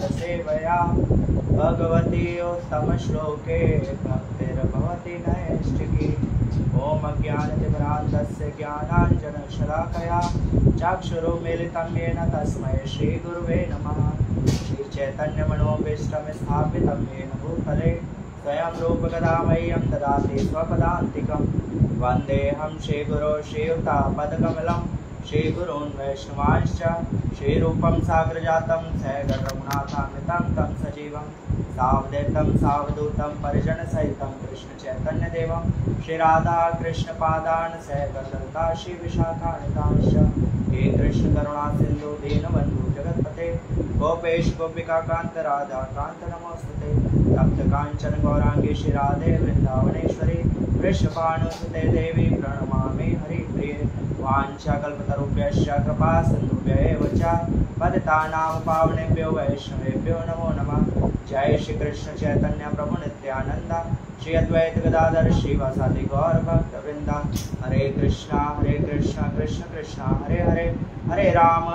सेवया भगवती उत्तम श्लोके भक्तिर्भवति नैष्ठिकी। ओम अज्ञानतिमिरान्धस्य ज्ञानाञ्जनशलाकया चक्षुरुन्मीलितं येन तस्मै श्रीगुरुवे नमः। श्रीचैतन्यमनोभीष्टं स्थापितं येन भूतले स्वयं रूपकदामह्यं ददाति स्वपदान्तिकं। वन्देऽहं श्रीगुरो श्रीयुतापदकमलं श्रीगुरून् वैष्णवांश्च श्रीरूपं साग्रजातं सहगणरघुनाथान्वितं तं सजीवं सावधूतं सावधूतं परिजनसहितं कृष्णचैतन्यदेवं श्रीराधा कृष्णपादान् सहगणललिता श्रीविशाखान्वितांश्च। हे कृष्ण करुणा सिन्धु दीनबन्धु जगत्पते गोपेश गोपिकान्त राधाकान्त नमोस्तुते। तप्त कांचन गौरांगी श्रीराधे वृंदावनेश्वरी वृषभानुसुते देवी प्रणमामि हरिप्रिये। वाञ्छाकल्पतरुभ्यश्च कृपा सिन्धुभ्यैव च पतितानां पावनेभ्यो वैष्णवेभ्यो नमो नमः। जय श्री कृष्ण चैतन्य प्रभु नित्यानंद श्री अद्वैत गदाधर श्रीवासादि गौर भक्तवृंद। हरे कृष्णा कृष्ण कृष्ण हरे हरे हरे राम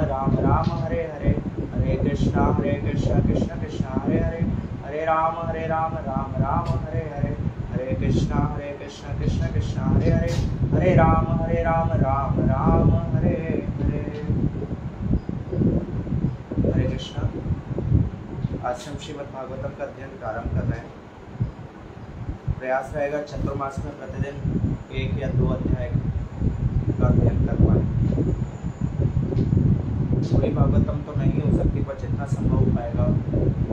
राम राम हरे हरे। हरे कृष्णा कृष्ण कृष्ण हरे हरे हरे राम राम राम हरे हरे। हरे कृष्णा कृष्ण कृष्ण हरे हरे हरे राम राम राम हरे हरे। हरे कृष्णा। आज हम श्रीमद् भागवतम का अध्ययन प्रारंभ कर रहे हैं। प्रयास रहेगा चतुर्मास में प्रतिदिन 1 या 2 अध्याय का अध्ययन कर पाए। पूरी भागवतम तो नहीं हो सकती, पर जितना संभव हो पाएगा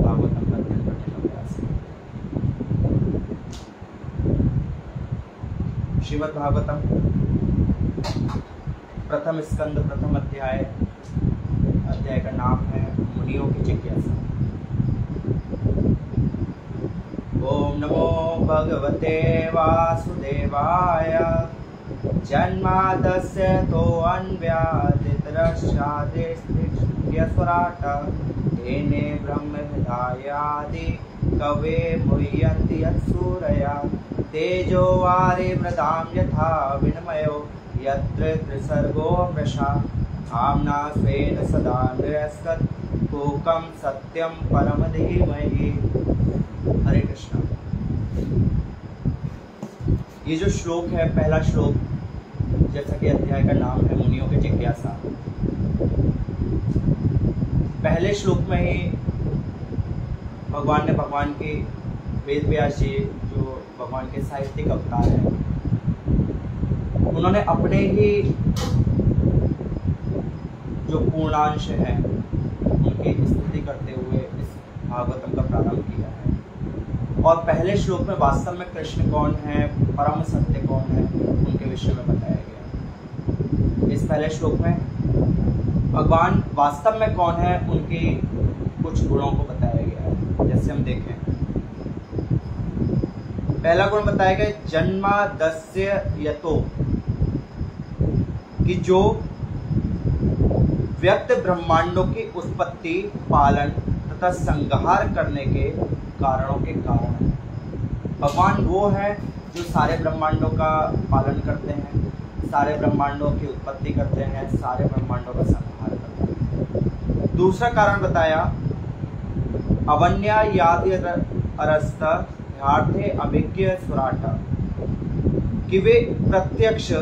भागवतम का अध्ययन करने का प्रयास है। श्रीमद् भागवतम प्रथम स्कंद प्रथम अध्याय का नाम है मुनियों की जिज्ञासा। ओम नमो भगवते वासुदेवाय जन्मादस्य तोऽन्व्यादितरस्यादिस्त्रियस्वराट् तेने ब्रह्मविद्यायादि कवे मुह्यन्ति यत्सूरया तेजो वारि मृदां यथा विनिमयो यत्र त्रिसर्गो मृषा धाम्ना स्वेन सदा निरस्तत् कूकं सत्यं परम धीमहि। हरे कृष्णा। ये जो श्लोक है, पहला श्लोक, जैसा कि अध्याय का नाम है मुनियों की जिज्ञासा। पहले श्लोक में ही भगवान ने भगवान की वेद व्यास जी जो भगवान के साहित्यिक अवतार हैं, उन्होंने अपने ही जो पूर्णांश है उनकी स्तुति करते हुए इस भागवतम का प्रारंभ किया है। और पहले श्लोक में वास्तव में कृष्ण कौन है, परम सत्य कौन है, उनके विषय में बताया गया। इस पहले श्लोक में भगवान वास्तव में कौन है, उनकी कुछ गुणों को बताया गया है। जैसे हम देखें, पहला गुण बताया गया जन्मादस्य यतो, कि जो व्यक्त ब्रह्मांडों की उत्पत्ति, पालन तथा संहार करने के कारणों के कारण है। भगवान वो है जो सारे ब्रह्मांडों का पालन करते हैं, सारे ब्रह्मांडों की उत्पत्ति करते हैं, सारे ब्रह्मांडों का संहार करते हैं। दूसरा कारण बताया अवन्या यादि अरस्त ध्यार्थे अभिज्ञ स्वराट, कि वे प्रत्यक्ष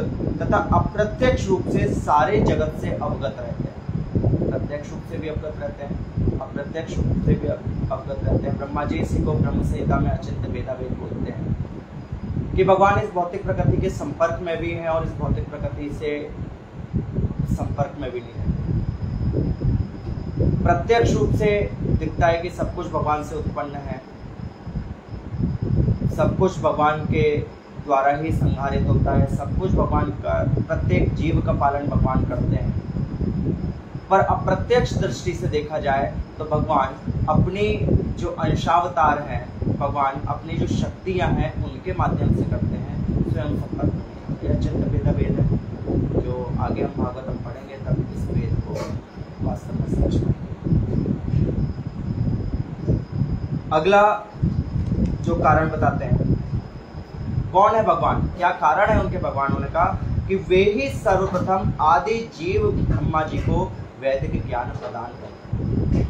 तथा अप्रत्यक्ष रूप से सारे जगत से अवगत रहते हैं। प्रत्यक्ष रूप से भी अवगत रहते हैं, अप्रत्यक्ष रूप से भी अवगत रहते हैं। ब्रह्मा जी इसी को ब्रह्म संहिता में अचिंत्य भेदाभेद बोलते हैं कि भगवान इस भौतिक प्रकृति के संपर्क में भी हैं और इस भौतिक प्रकृति से संपर्क में भी नहीं रहते। प्रत्यक्ष रूप से दिखता है कि सब कुछ भगवान से उत्पन्न है, सब कुछ भगवान के द्वारा ही संहारित होता है, सब कुछ भगवान का, प्रत्येक जीव का पालन भगवान करते हैं। पर अप्रत्यक्ष दृष्टि से देखा जाए तो भगवान अपनी जो अंशावतार हैं, भगवान अपनी जो शक्तियां हैं उनके माध्यम से करते हैं, स्वयं संपर्क में। यह चित्त भेद है जो आगे हम भागवतम पढ़ेंगे तब इस वेद को वास्तव में समझ पाएंगे। अगला जो कारण बताते हैं, कौन है भगवान, क्या कारण है उनके भगवान होने का, कि वे ही सर्वप्रथम आदि जीव ब्रह्मा जी को वैदिक ज्ञान प्रदान करते हैं।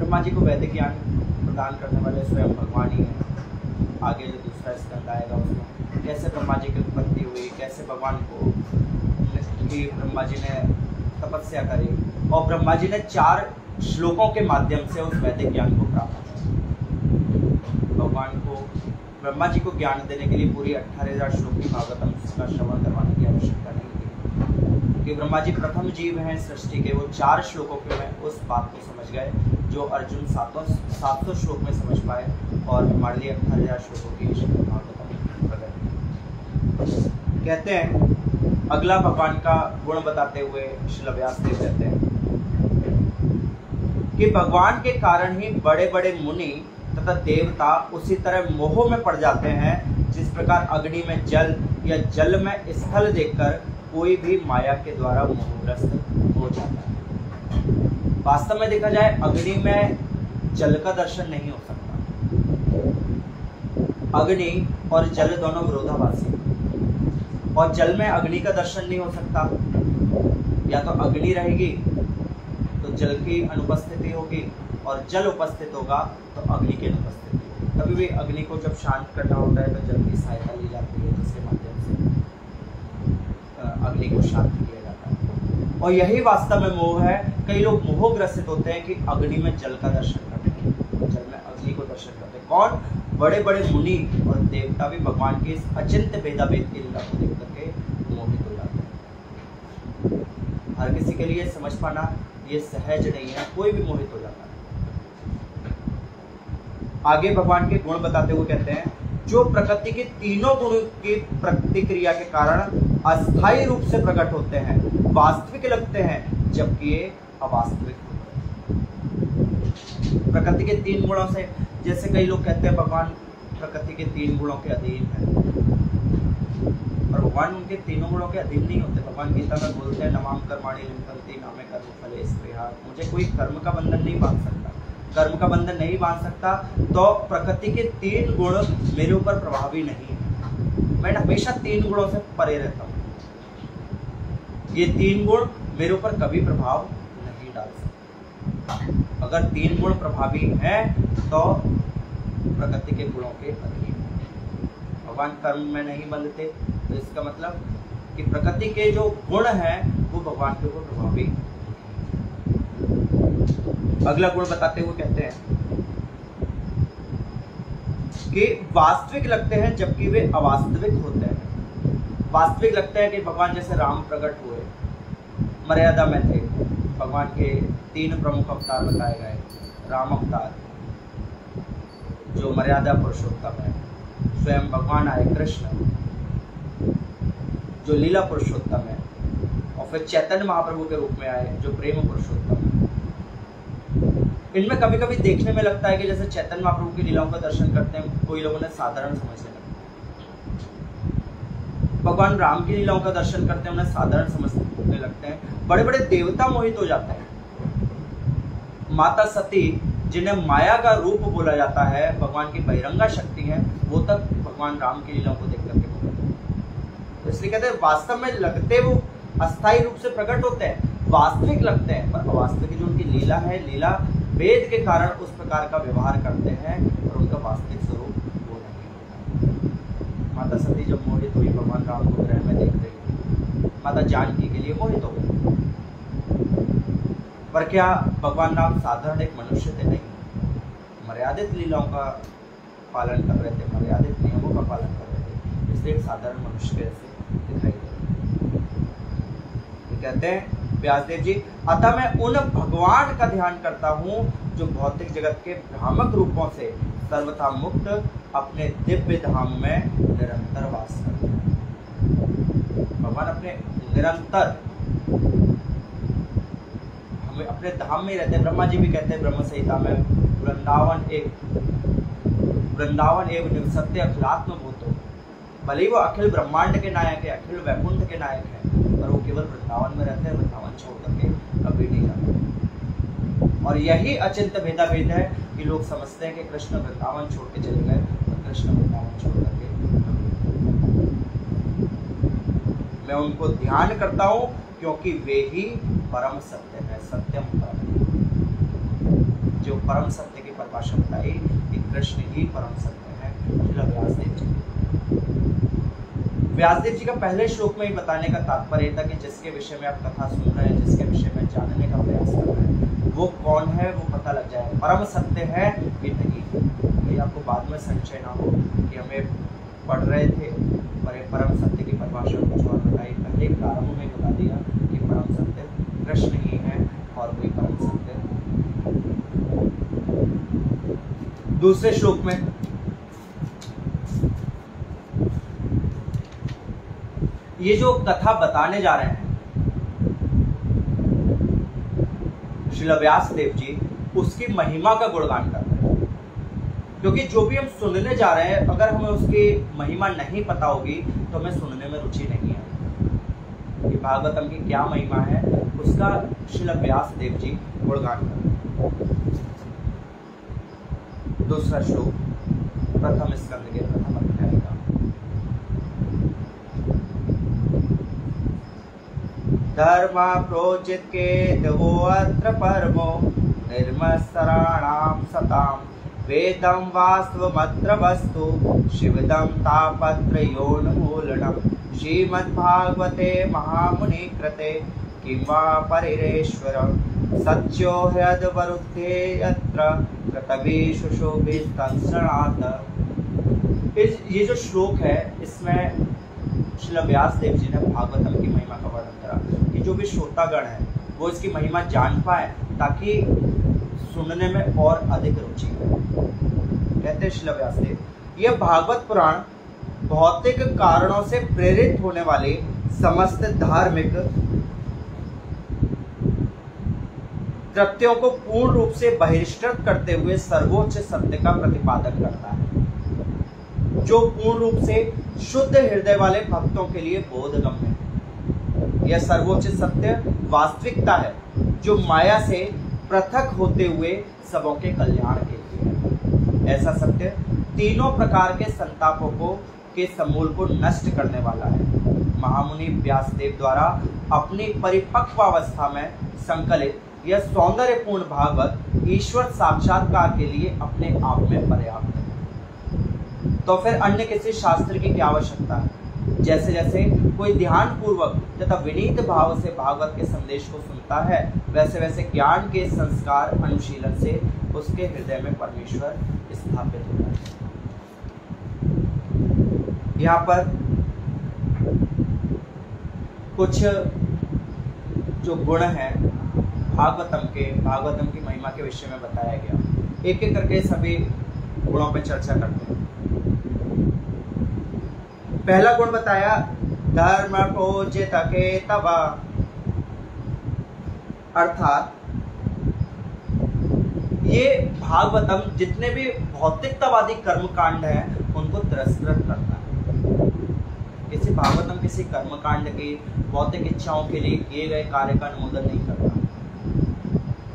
ब्रह्मा जी को वैदिक ज्ञान प्रदान करने वाले स्वयं भगवान ही हैं। आगे जो दूसरा स्कंद आएगा उसमें कैसे ब्रह्मा जी की उत्पत्ति हुई, कैसे भगवान को कि ब्रह्मा जी ने तपस्या करी और ब्रह्मा जी ने 4 श्लोकों के माध्यम से उस वैदिक ज्ञान को प्राप्त किया। भगवान को ब्रह्मा जी को ज्ञान देने के लिए पूरी 18,000 श्लोक की भागवतम का श्रवण करवाने की आवश्यकता नहीं थी, कि ब्रह्मा जी प्रथम जीव हैं सृष्टि के। वो 4 श्लोकों के में उस बात को समझ गए जो अर्जुन 700 श्लोक में समझ पाए और हमारे लिए 18,000 श्लोकों की भागवतम प्रकट। कहते हैं अगला भगवान का गुण बताते हुए श्रील व्यास देव कहते हैं कि भगवान के कारण ही बड़े बड़े मुनि तथा देवता उसी तरह मोह में पड़ जाते हैं जिस प्रकार अग्नि में जल या जल में स्थल देखकर कोई भी माया के द्वारा मोहग्रस्त हो जाता है। वास्तव में देखा जाए अग्नि में जल का दर्शन नहीं हो सकता। अग्नि और जल दोनों विरोधाभासी, और जल में अग्नि का दर्शन नहीं हो सकता। या तो अग्नि रहेगी तो जल की अनुपस्थिति होगी, और जल उपस्थित होगा तो अग्नि की अनुपस्थिति होगी। कभी भी अग्नि को जब शांत करना होता है तो जल की सहायता ली जाती है, जिसके माध्यम से अग्नि को शांत किया जाता है। और यही वास्तव में मोह है। कई लोग मोहग्रसित होते हैं कि अग्नि में जल का दर्शन करते हैं, जल में अग्नि को दर्शन करते हैं। कौन? बड़े बड़े मुनि और देवता भी भगवान के इस अचिंत्य भेदाभेद की लीला को देख करके मोहित हो जाते हैं। हर किसी के लिए समझ पाना ये सहज नहीं है, कोई भी मोहित हो जाता है। आगे भगवान के गुण बताते हुए कहते हैं जो प्रकृति के तीनों गुणों की प्रतिक्रिया के कारण अस्थायी रूप से प्रकट होते हैं, वास्तविक लगते हैं जबकि ये अवास्तविक होते हैं। प्रकृति के 3 गुणों से, जैसे कई लोग कहते हैं भगवान प्रकृति के 3 गुणों के अधीन है, और भगवान उनके तीनों गुणों के अधीन नहीं होते। भगवान गीता में बोलते हैं नमाम कर्माणि लिम्पन्ति नामे कर्म फले स्पृहा। मुझे कोई कर्म का बंधन नहीं बांध सकता, कर्म का बंधन नहीं बांध सकता, तो प्रकृति के 3 गुण मेरे ऊपर प्रभावी नहीं है। मैं हमेशा 3 गुणों से परे रहता हूँ। ये 3 गुण मेरे ऊपर कभी प्रभाव नहीं डाल सकते। अगर 3 गुण प्रभावी हैं तो प्रकृति के गुणों के अधीन। भगवान कर्म में नहीं बंधते, तो इसका मतलब कि प्रकृति के जो गुण हैं वो भगवान के ऊपर प्रभावी। अगला गुण बताते हुए कहते हैं कि वास्तविक लगते हैं जबकि वे अवास्तविक होते हैं। वास्तविक लगते हैं कि भगवान जैसे राम प्रकट हुए, मर्यादा में थे। भगवान के 3 प्रमुख अवतार बताए गए। राम अवतार जो मर्यादा पुरुषोत्तम है, स्वयं भगवान आए कृष्ण जो लीला पुरुषोत्तम है, और फिर चैतन्य महाप्रभु के रूप में आए जो प्रेम पुरुषोत्तम है। इनमें कभी कभी देखने में लगता है कि जैसे चैतन्य महाप्रभु की लीलाओं का दर्शन करते हैं कोई लोगों ने साधारण समझने लगता है। भगवान राम की लीलाओं का दर्शन करते हैं उन्हें साधारण समझने लगते हैं। बड़े बड़े देवता मोहित हो जाते हैं। माता सती जिन्हें माया का रूप बोला जाता है, भगवान की बहिरंगा शक्ति है, वो तक भगवान राम की लीलाओं को देख करके तो इसलिए कहते हैं वास्तव में लगते वो अस्थायी रूप से प्रकट होते हैं, वास्तविक लगते हैं, पर अवास्तविक जो उनकी लीला है, लीला वेद के कारण उस प्रकार का व्यवहार करते हैं और उनका वास्तविक स्वरूप वो नहीं होता। माता सती जब मोहित हुई भगवान राम को ग्रह में देख रही, माता जानकी के लिए मोहित हो गई। पर क्या भगवान राम साधारण एक मनुष्य थे? नहीं, मर्यादित लीलाओं का पालन कर रहे थे, मर्यादित नियमों का पालन कर रहे थे, इसलिए एक साधारण मनुष्य जैसे दिखाई दे। कहते हैं व्यासदेव जी, अतः मैं उन भगवान का ध्यान करता हूँ जो भौतिक जगत के भ्रामक रूपों से सर्वथा मुक्त अपने दिव्य धाम में निरंतर वास करते हैं। भगवान अपने निरंतर हमें अपने धाम में रहते हैं। ब्रह्मा जी भी कहते हैं ब्रह्म संहिता में, वृंदावन एवं निवसत्य अखिलात्म भूतो। भले ही वो अखिल ब्रह्मांड के नायक है, अखिल वैकुंठ के नायक है, पर वो केवल वृंदावन में रहते हैं, वृंदावन छोड़ करके कभी नहीं जाते। और यही अचिंत्य भेदाभेद है कि लोग समझते हैं कि कृष्ण वृंदावन छोड़ के चले गए, और कृष्ण वृंदावन छोड़ करके। मैं उनको ध्यान करता हूँ क्योंकि वे ही परम सत्य है, सत्यम परम, जो परम सत्य की परिभाषा बताई कि कृष्ण ही परम सत्य है। श्रील व्यासदेव जी, व्यासदेव जी का पहले श्लोक में ही बताने का तात्पर्य था कि जिसके विषय में आप कथा सुन रहे हैं, जिसके विषय में जानने का प्रयास कर रहे हैं, वो कौन है वो पता लग जाए, परम सत्य है कि नहीं। ये आपको बाद में संशय ना हो कि हमें पढ़ रहे थे पर ये परम सत्य की परिभाषा कुछ और बताई, पहले प्रारंभ में बता दिया कि परम सत्य कृष्ण ही है और कोई परम सत्य। दूसरे श्लोक में ये जो कथा बताने जा रहे हैं श्रील व्यासदेव जी, उसकी महिमा का गुणगान कर रहे हैं। क्योंकि जो भी हम सुनने जा रहे हैं, अगर हमें उसकी महिमा नहीं पता होगी तो हमें सुनने में रुचि नहीं है कि भागवतम की क्या महिमा है, उसका श्रील व्यासदेव जी गुणगान कर रहे हैं। दूसरा श्लोक प्रथम स्कंद के प्रथम अध्याय का। धर्म प्रोचित के दवो अत्र परमो निर्मत्सराणां सतां वेदं वास्तवमत्र वस्तु शिवदं तापत्रयोन्मूलनम् श्रीमद्भागवते महामुनि कृते किं वा परिरेश्वरं सत्यो ह्यद्वरुद्धे यत्र कृतवेषु शोभिस्तंसणात्। ये जो श्लोक है इसमें श्रील व्यासदेव जी ने भागवतम की महिमा का वर्णन करा कि जो भी श्रोतागण है वो इसकी महिमा जान पाए ताकि सुनने में और अधिक रुचि हो। कहते श्रील व्यासदेव, यह भागवत पुराण भौतिक कारणों से प्रेरित होने वाले समस्त धार्मिक कृत्यों को पूर्ण रूप से बहिष्कृत करते हुए सर्वोच्च सत्य का प्रतिपादन करता है, जो पूर्ण रूप से शुद्ध हृदय वाले भक्तों के लिए बोधगम्य है। यह सर्वोच्च सत्य वास्तविकता है जो माया से पृथक होते हुए सबों के कल्याण के लिए है। ऐसा सत्य तीनों प्रकार के संतापों को के समूल को नष्ट करने वाला है। महामुनि व्यासदेव द्वारा अपनी परिपक्व अवस्था में संकलित यह सौंदर्यपूर्ण भागवत ईश्वर साक्षात्कार के लिए अपने आप में पर्याप्त है। तो फिर अन्य किसी शास्त्र की क्या आवश्यकता है? जैसे जैसे कोई ध्यान पूर्वक तथा विनीत भाव से भागवत के संदेश को सुनता है, वैसे वैसे ज्ञान के संस्कार अनुशीलन से उसके हृदय में परमेश्वर स्थापित होता है। यहाँ पर कुछ जो गुण हैं भागवतम की महिमा के विषय में बताया गया। एक एक करके सभी गुणों पर चर्चा करते हैं। पहला गुण बताया धर्म प्रोचित केतव, अर्थात ये भागवतम जितने भी भौतिकतावादी कर्मकांड हैं उनको तिरस्कृत करता है। किसी भागवतम किसी कर्मकांड की भौतिक इच्छाओं के लिए किए गए कार्य का अनुमोदन नहीं करता।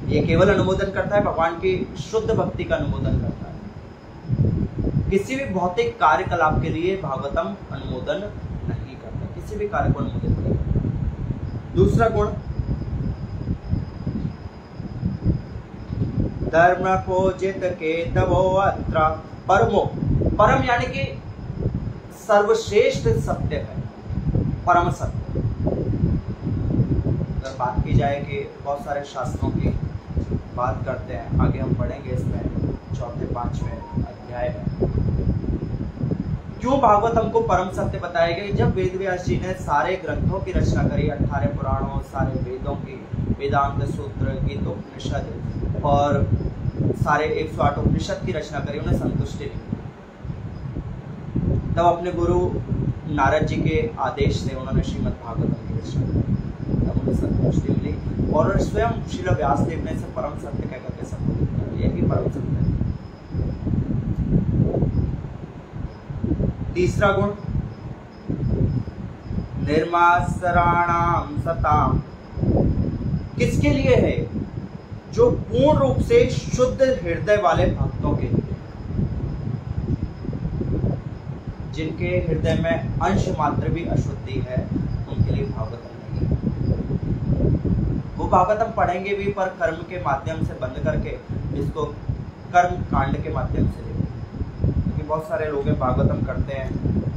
ये केवल अनुमोदन करता है भगवान की शुद्ध भक्ति का अनुमोदन करता है। किसी भी भौतिक कार्यकलाप के लिए भागवतम अनुमोदन नहीं करता, किसी भी कार्य को अनुमोदन नहीं करता। दूसरा गुण धर्म प्रोचित केतवो अत्र परमो, परम यानी कि सर्वश्रेष्ठ सत्य है, परम सत्य। अगर बात की जाए कि बहुत सारे शास्त्रों की बात करते हैं, आगे हम पढ़ेंगे इसमें चौथे पांचवें अध्याय में क्यों भागवत हमको परम सत्य बताया गया। जब वेद व्यास जी ने सारे ग्रंथों की रचना करी, 18 पुराणों, सारे वेदों की, वेदांत सूत्र, गीतोपनिषद और सारे 108 उपनिषद की रचना करी, उन्हें संतुष्टि नहीं। तब अपने गुरु नारद जी के आदेश से उन्होंने श्रीमद् भागवतम की रचना की, तब उन्हें संतुष्टि मिली और स्वयं श्रील व्यासदेव ने इसे परम सत्य कहकर के संबोधित कर दिया कि परम सत्य है। तीसरा गुण निर्मासराणाम सताम, किसके लिए है? जो पूर्ण रूप से शुद्ध हृदय वाले भक्तों के लिए, जिनके हृदय में अंश मात्र भी अशुद्धि है, उनके लिए भागवतम नहीं है। वो भागवतम पढ़ेंगे भी पर कर्म के माध्यम से बंद करके इसको कर्म कांड के माध्यम से लेंगे। क्योंकि बहुत सारे लोग भागवतम करते हैं,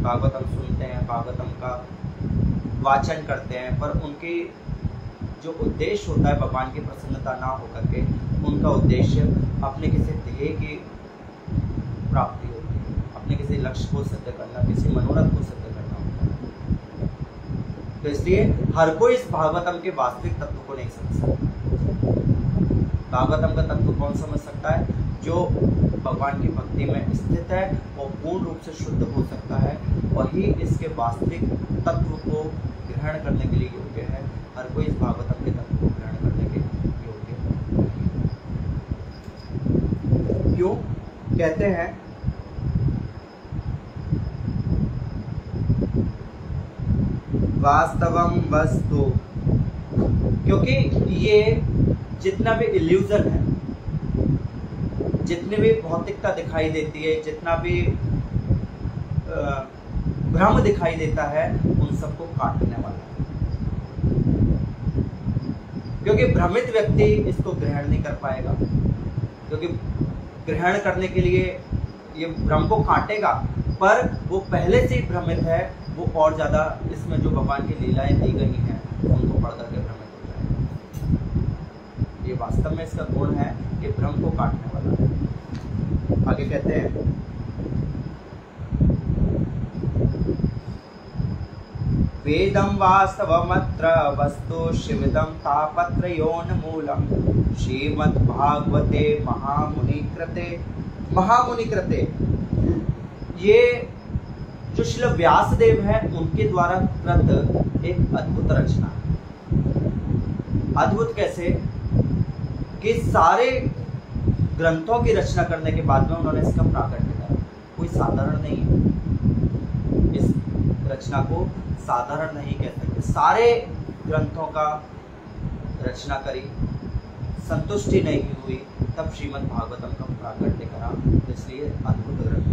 भागवतम सुनते हैं, भागवतम का वाचन करते हैं, पर उनकी जो उद्देश्य होता है भगवान की प्रसन्नता ना होकर के उनका उद्देश्य अपने किसी ध्येय की प्राप्ति होती है, अपने किसी लक्ष्य को सिद्ध करना, किसी मनोरथ को सिद्ध करना होता है। तो इसलिए हर कोई इस भागवतम के वास्तविक तत्व को नहीं समझ सकता। भागवतम का तत्व कौन समझ सकता है? जो भगवान की भक्ति में स्थित है और पूर्ण रूप से शुद्ध हो सकता है, वही इसके वास्तविक तत्व को ग्रहण करने के लिए योग्य है। हर कोई इस भागवतम के तत्व को ग्रहण करने के योग्य है। क्यों कहते हैं? वास्तवम वस्तु, क्योंकि ये जितना भी इल्यूजन है, जितनी भी भौतिकता दिखाई देती है, जितना भी भ्रम दिखाई देता है, उन सबको काटने वाला है। क्योंकि भ्रमित व्यक्ति इसको ग्रहण नहीं कर पाएगा, क्योंकि ग्रहण करने के लिए ये भ्रम को काटेगा, पर वो पहले से ही भ्रमित है, वो और ज्यादा इसमें जो भगवान की लीलाएं दी गई हैं उनको पढ़ करके भ्रमित हो जाएगा। ये वास्तव में इसका गुण है कि भ्रम को काटने वाला है। आगे कहते हैं, वेदं वास्तवमत्र वस्तु शिविदं तापत्रयोन्मूलं श्रीमद्भागवते महामुनि कृते। ये जो श्रील व्यासदेव है उनके द्वारा कृत एक अद्भुत रचना है। अद्भुत कैसे कि सारे ग्रंथों की रचना करने के बाद में उन्होंने इसका प्राकट्य करा। कोई साधारण नहीं है, इस रचना को साधारण नहीं कह सकते। सारे ग्रंथों का रचना करी, संतुष्टि नहीं हुई, तब श्रीमद् भागवतम का प्राकट्य करा, इसलिए अद्भुत ग्रंथ।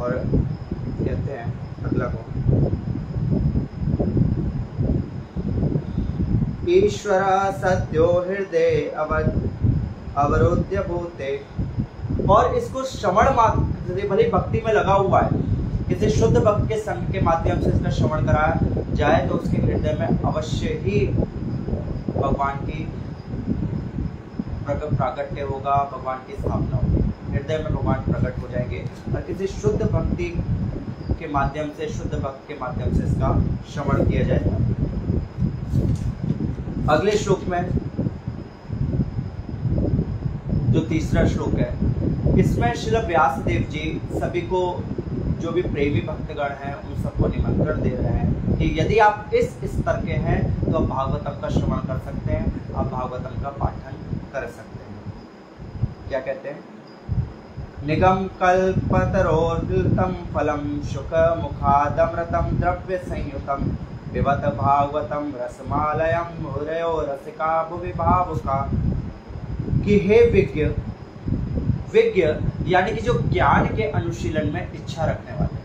और कहते हैं अगला को, ईश्वर सद्यो हृदय अवरोध्य भूते। और इसको श्रवण मात्र, भले भक्ति में लगा हुआ है, किसी शुद्ध भक्त के संग के माध्यम से इसका श्रवण कराया जाए तो उसके हृदय में अवश्य ही भगवान की प्राकट्य होगा, भगवान की स्थापना होगी, हृदय में भगवान प्रकट हो जाएंगे। और किसी शुद्ध भक्ति के माध्यम से, शुद्ध भक्त के माध्यम से इसका श्रवण किया जाएगा। अगले श्लोक में जो तीसरा श्लोक है, इसमें श्रील व्यासदेव जी सभी को, जो भी प्रेमी भक्तगण हैं, उन सबको निमंत्रण दे रहे हैं कि यदि आप इस स्तर के हैं तो आप भागवतम का श्रवण कर सकते हैं, आप भागवतम का पाठन कर सकते हैं। क्या कहते हैं? निगम कल्पतरोर्तम फलम शुक मुखादमृतम द्रव्य संयुतम पिबत भागवतम रसमालयम हृदयो रसिका भुवि भावुका। कि हे विज्ञ यानी कि जो ज्ञान के अनुशीलन में इच्छा रखने वाले,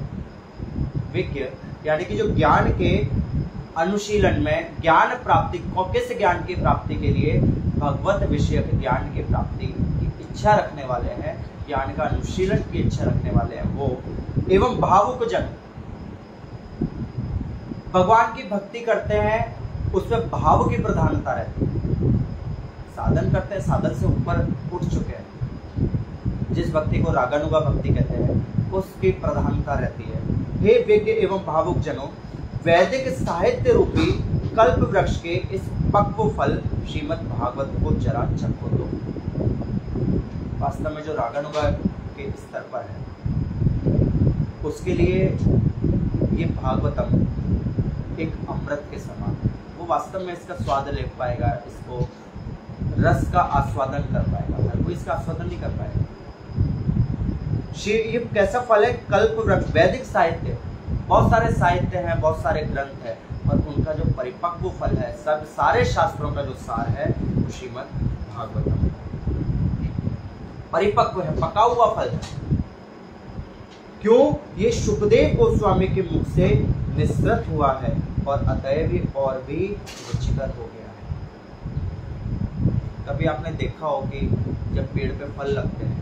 विज्ञ यानी कि जो ज्ञान के अनुशीलन में, ज्ञान प्राप्ति को, किस ज्ञान की प्राप्ति के लिए? भगवत विषयक ज्ञान की प्राप्ति की इच्छा रखने वाले हैं, ज्ञान का अनुशीलन की इच्छा रखने वाले हैं वो, एवं भावुक जन भगवान की भक्ति करते हैं, उसमें भाव की प्रधानता रहती है। साधन करते हैं, साधन से ऊपर उठ चुके हैं, जिस भक्ति को रागानुगा भक्ति कहते हैं, उसकी प्रधानता रहती है। हे विज्ञ एवं भावुक जनों, वैदिक साहित्य रूपी कल्प वृक्ष के इस पक्व फल श्रीमद् भागवत को जरा चखो दो। वास्तव में जो रागानुगा के स्तर पर है, उसके लिए ये भागवतम एक अमृत के समान है। वो वास्तव में इसका स्वाद ले पाएगा, इसको रस का आस्वादन कर पाएगा, हर कोई इसका आस्वादन नहीं कर पाएगा। ये कैसा फल है? कल्प वृक्ष, वैदिक साहित्य, बहुत सारे साहित्य हैं, बहुत सारे ग्रंथ हैं, और उनका जो परिपक्व फल है, सब सारे शास्त्रों का जो सार है, वो श्रीमद् भागवतम परिपक्व है, पका हुआ फल है। क्यों? ये सुखदेव गोस्वामी के मुख से निसृत हुआ है, और अतएव ही और भी रुचिकर हो गया है। कभी आपने देखा हो कि जब पेड़ पे फल लगते हैं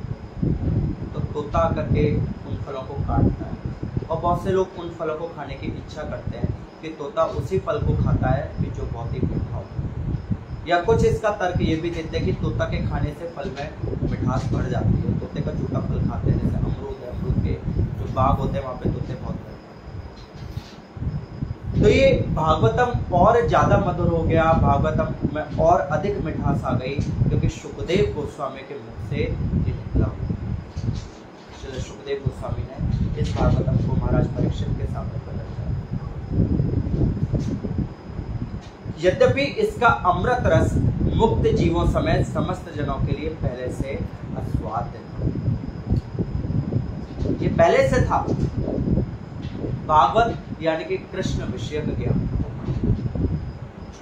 तो तोता करके उन फलों को काटता है, और बहुत से लोग उन फलों को खाने की इच्छा करते हैं कि तोता उसी फल को खाता है कि जो बहुत ही मीठा हो। या कुछ इसका तर्क ये भी देते हैं कि तोता के खाने से फल में मिठास बढ़ जाती है। तोते का झूठा फल खाते हैं, जैसे अमरूद है, अमरूद के जो बाग होते हैं वहाँ पे तोते बहुत रहते हैं। तो ये भागवतम और ज्यादा मधुर हो गया, भागवतम में और अधिक मिठास आ गई, क्योंकि सुखदेव गोस्वामी के मुख से ये निकला। चलो सुखदेव गोस्वामी ने इस भागवतम को महाराज परीक्षित के सामने प्रकट किया। यद्यपि इसका अमृत रस मुक्त जीवों समेत समस्त जनों के लिए पहले से आस्वाद्य था। ये पहले से था। भागवत यानी कि कृष्ण विषय ज्ञान,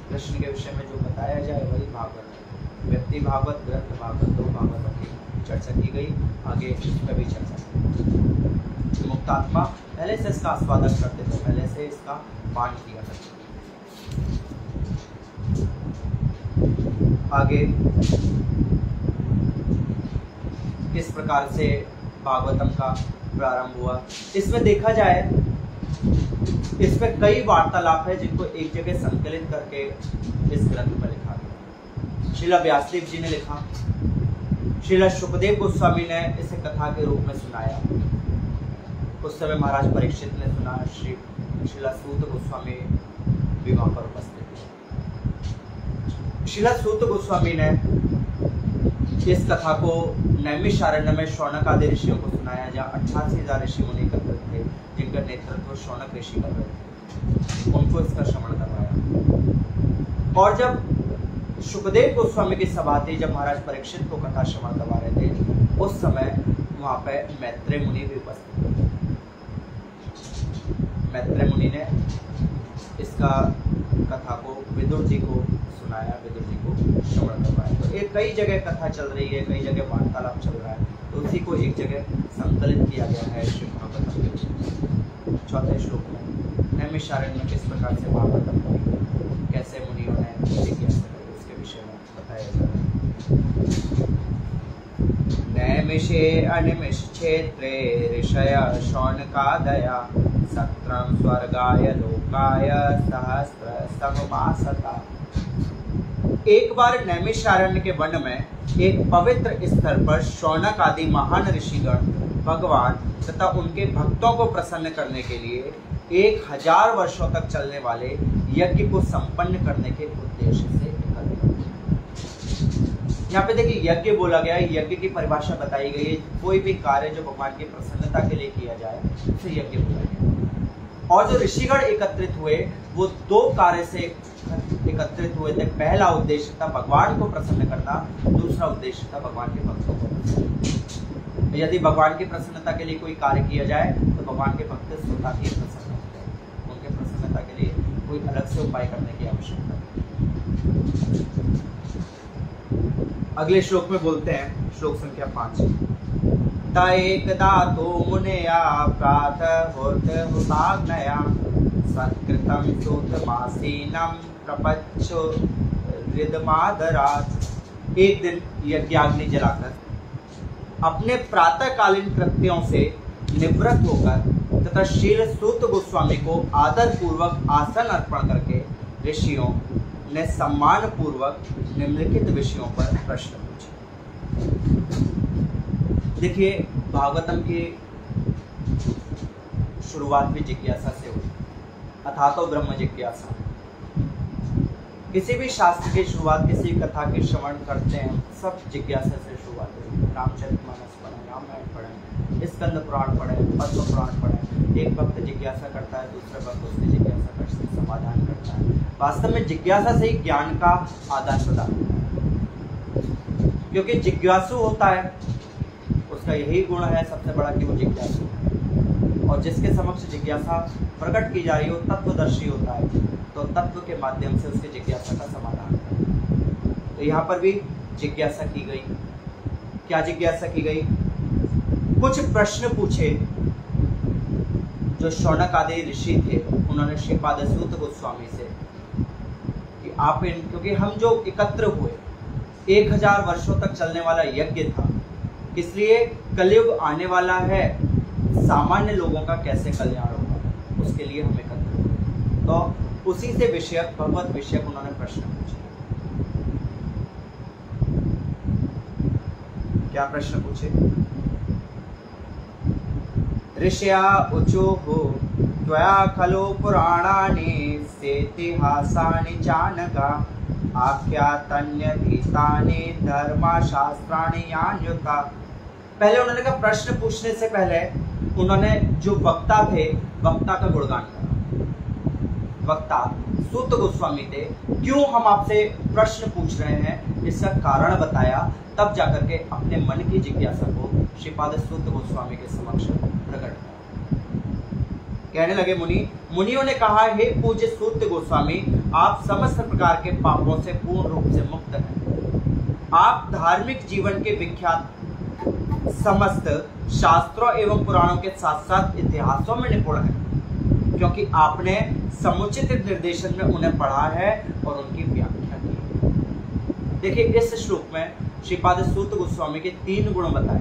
कृष्ण के विषय में जो बताया जाए वही भागवत है। व्यक्ति भागवत, ग्रंथ भागवत, दो भागवतों की चर्चा की गई, आगे इस पर भी चर्चा की। मुक्तात्मा पहले से इसका आस्वादन करते थे, पहले से इसका पान किया करते थे। आगे किस प्रकार से भागवतम का प्रारंभ हुआ, इसमें देखा जाए इसमें कई वार्तालाप है जिनको एक जगह संकलित करके इस ग्रंथ में लिखा गया। श्रीला व्यासदेव जी ने लिखा, श्रीला सुखदेव गोस्वामी ने इसे कथा के रूप में सुनाया। उस समय महाराज परीक्षित ने सुना, श्रीला सूत गोस्वामी भी वहां पर उपस्थित थे। श्रीला सूत गोस्वामी ने इस कथा को नैमिषारण्य में शौनक आदि ऋषियों को सुनाया, जहाँ 88,000 ऋषि मुनि एकत्रित थे, जिनका नेतृत्व शौनक ऋषि कर रहे थे। उनको इसका श्रवण करवाया। और जब सुखदेव गोस्वामी की सभा थी, जब महाराज परीक्षित को कथा श्रवण करवा रहे थे, उस समय वहां पे मैत्रेय मुनि भी उपस्थित थे। मैत्रेय मुनि ने इसका कथा को विदुर जी को सुनाया, विदुर जी को श्रवण करवाया। तो एक कई जगह कथा चल रही है, कई जगह वार्तालाप चल रहा है, तो उसी को एक जगह संकलित किया गया है श्रीमद् भागवतम के 4वें श्लोक में। नैमिषारण्य में किस प्रकार से भागवतम कैसे मुनियों ने उसके विषय में बताया जा रहा है। नैमिषे अनिमिष क्षेत्रे ऋषय शौनकादया सत्रम स्वर्गाय लोकाय सहस्र सममासता। एक बार नैमिषारण्य के वन में एक पवित्र स्थल पर शौनक आदि महान ऋषिगण भगवान तथा उनके भक्तों को प्रसन्न करने के लिए 1000 वर्षों तक चलने वाले यज्ञ को संपन्न करने के उद्देश्य से एकत्रित हुए। यहाँ पे देखिए यज्ञ बोला गया है, यज्ञ की परिभाषा बताई गई है। कोई भी कार्य जो भगवान की प्रसन्नता के लिए किया जाए उसे यज्ञ बोला गया। और जो ऋषिगण एकत्रित हुए वो 2 कार्य से एकत्रित हुए थे। पहला उद्देश्य था भगवान को प्रसन्न करना, दूसरा उद्देश्य था भगवान के भक्तों को प्रसन्न। यदि भगवान की प्रसन्नता के लिए कोई कार्य किया जाए तो भगवान के भक्त स्वतः ही प्रसन्न होते हैं। उनके प्रसन्नता के लिए कोई अलग से उपाय करने की आवश्यकता नहीं। अगले श्लोक में बोलते हैं, श्लोक संख्या 5। ता एकदा तो मुनेया प्रातः होर्तहुताग्नया सत्कृतं सूतमासीनं प्रपच्छ हृदमादरात्। एक दिन यज्ञाग्नि जलाकर अपने प्रातःकालीन कृत्यों से निवृत्त होकर तथा शील सूत गोस्वामी को आदर पूर्वक आसन अर्पण करके ऋषियों ने सम्मान पूर्वक निम्नलिखित विषयों पर प्रश्न पूछे। देखिए भागवतम की शुरुआत भी जिज्ञासा से हुई, अथातो ब्रह्म जिज्ञासा। किसी भी शास्त्र की शुरुआत, किसी कथा की श्रवण करते हैं, सब जिज्ञासा से शुरुआत होती है। रामचरितमानस पढ़ें, रामायण पढ़ें, स्कंद पुराण पढ़ें, पद्म पुराण पढ़ें। एक भक्त जिज्ञासा करता है, दूसरा भक्त उसकी जिज्ञासा का समाधान करता है। वास्तव में जिज्ञासा से ही ज्ञान का आदान प्रदान होता है, क्योंकि जिज्ञासु होता है उसका यही गुण है सबसे बड़ा कि वो जिज्ञासु है। और जिसके समक्ष जिज्ञासा प्रकट की जा रही हो तत्वदर्शी होता है, तो तत्व के माध्यम से उसके जिज्ञासा का समाधान करता है। तो यहाँ पर भी जिज्ञासा की गई। क्या जिज्ञासा की गई? कुछ प्रश्न पूछे जो शौनक आदि ऋषि थे उन्होंने श्रीपाद सूत गोस्वामी से कि आप क्योंकि हम जो एकत्र हुए 1000 वर्षों तक चलने वाला यज्ञ था, इसलिए कलयुग आने वाला है, सामान्य लोगों का कैसे कल्याण होगा, उसके लिए हम एकत्र हुए। तो उसी से विषयक, भगवत विषयक उन्होंने प्रश्न पूछे। क्या प्रश्न पूछे? ऋषया ऊचुः त्वया खलु पुराणानि सेतिहासानि जानगा आख्यातन्यधीतानि धर्मशास्त्राणि यान्युता। पहले उन्होंने कहा, प्रश्न पूछने से पहले उन्होंने जो वक्ता थे, वक्ता का गुणगान करा। वक्ता सूत गोस्वामी थे, क्यों हम आपसे प्रश्न पूछ रहे हैं इसका कारण बताया, तब जाकर के अपने मन की जिज्ञासा को श्रीपाद सूत गोस्वामी के समक्ष प्रकट किया। कहने लगे, मुनियों ने कहा, हे पूज्य सूत गोस्वामी, आप समस्त प्रकार के पापों से पूर्ण रूप से मुक्त हैं। आप धार्मिक जीवन के विख्यात समस्त शास्त्रों एवं पुराणों के साथ साथ इतिहासों में निपुण हैं, क्योंकि आपने समुचित निर्देशन में उन्हें पढ़ा है और उनकी व्याख्या की है। देखिए, इस श्लोक में श्रीपाद सूत गोस्वामी के 3 गुण बताए।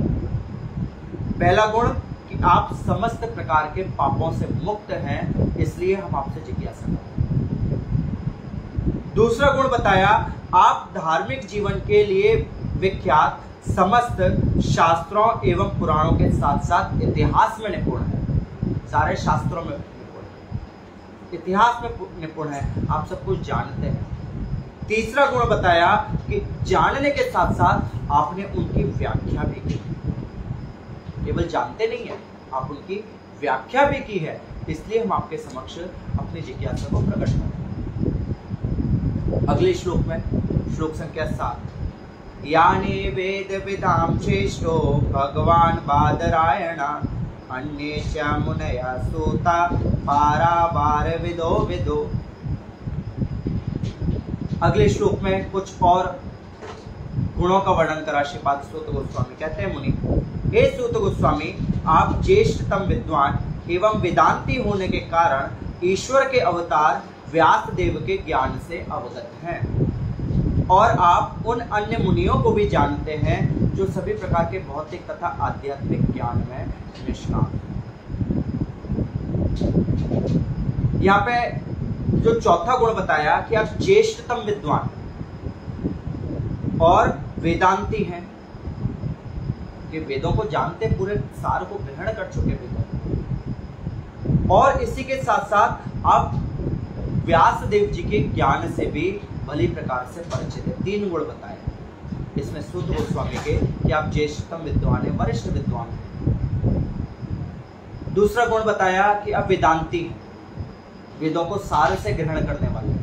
पहला गुण कि आप समस्त प्रकार के पापों से मुक्त हैं, इसलिए हम आपसे जिज्ञासा करते हैं। दूसरा गुण बताया, आप धार्मिक जीवन के लिए विख्यात समस्त शास्त्रों एवं पुराणों के साथ साथ इतिहास में निपुण है। सारे शास्त्रों में निपुण है, इतिहास में निपुण है, आप सब कुछ जानते हैं। तीसरा गुण बताया कि जानने के साथ साथ आपने उनकी व्याख्या भी की, केवल जानते नहीं है, आप उनकी व्याख्या भी की है, इसलिए हम आपके समक्ष अपनी जिज्ञासा को प्रकट करते हैं। अगले श्लोक में, श्लोक संख्या 7, यानि वेद विदाम श्रेष्ठो भगवान बादरायणा अन्ये च मुनया सूता पारावार विदो विदो। अगले श्लोक में कुछ और गुणों का वर्णन करा श्रीपाद सूत गोस्वामी। कहते हैं, मुनि, हे सूत गोस्वामी, आप ज्येष्ठतम विद्वान एवं वेदांती होने के कारण ईश्वर के अवतार व्यास देव के ज्ञान से अवगत हैं, और आप उन अन्य मुनियों को भी जानते हैं जो सभी प्रकार के भौतिक तथा आध्यात्मिक ज्ञान में निष्णात हैं। यहाँ पे जो चौथा गुण बताया कि आप ज्येष्ठतम विद्वान और वेदांती हैं, कि वेदों को जानते, पूरे सार को ग्रहण कर चुके वेदों, और इसी के साथ साथ आप व्यास देव जी के ज्ञान से भी भली प्रकार से परिचित है। 3 गुण बताए इसमें सूत गोस्वामी के कि आप ज्येष्ठतम विद्वान है, वरिष्ठ विद्वान है। दूसरा गुण बताया कि आप वेदांती हैं, वेदों को सार से ग्रहण करने वाले।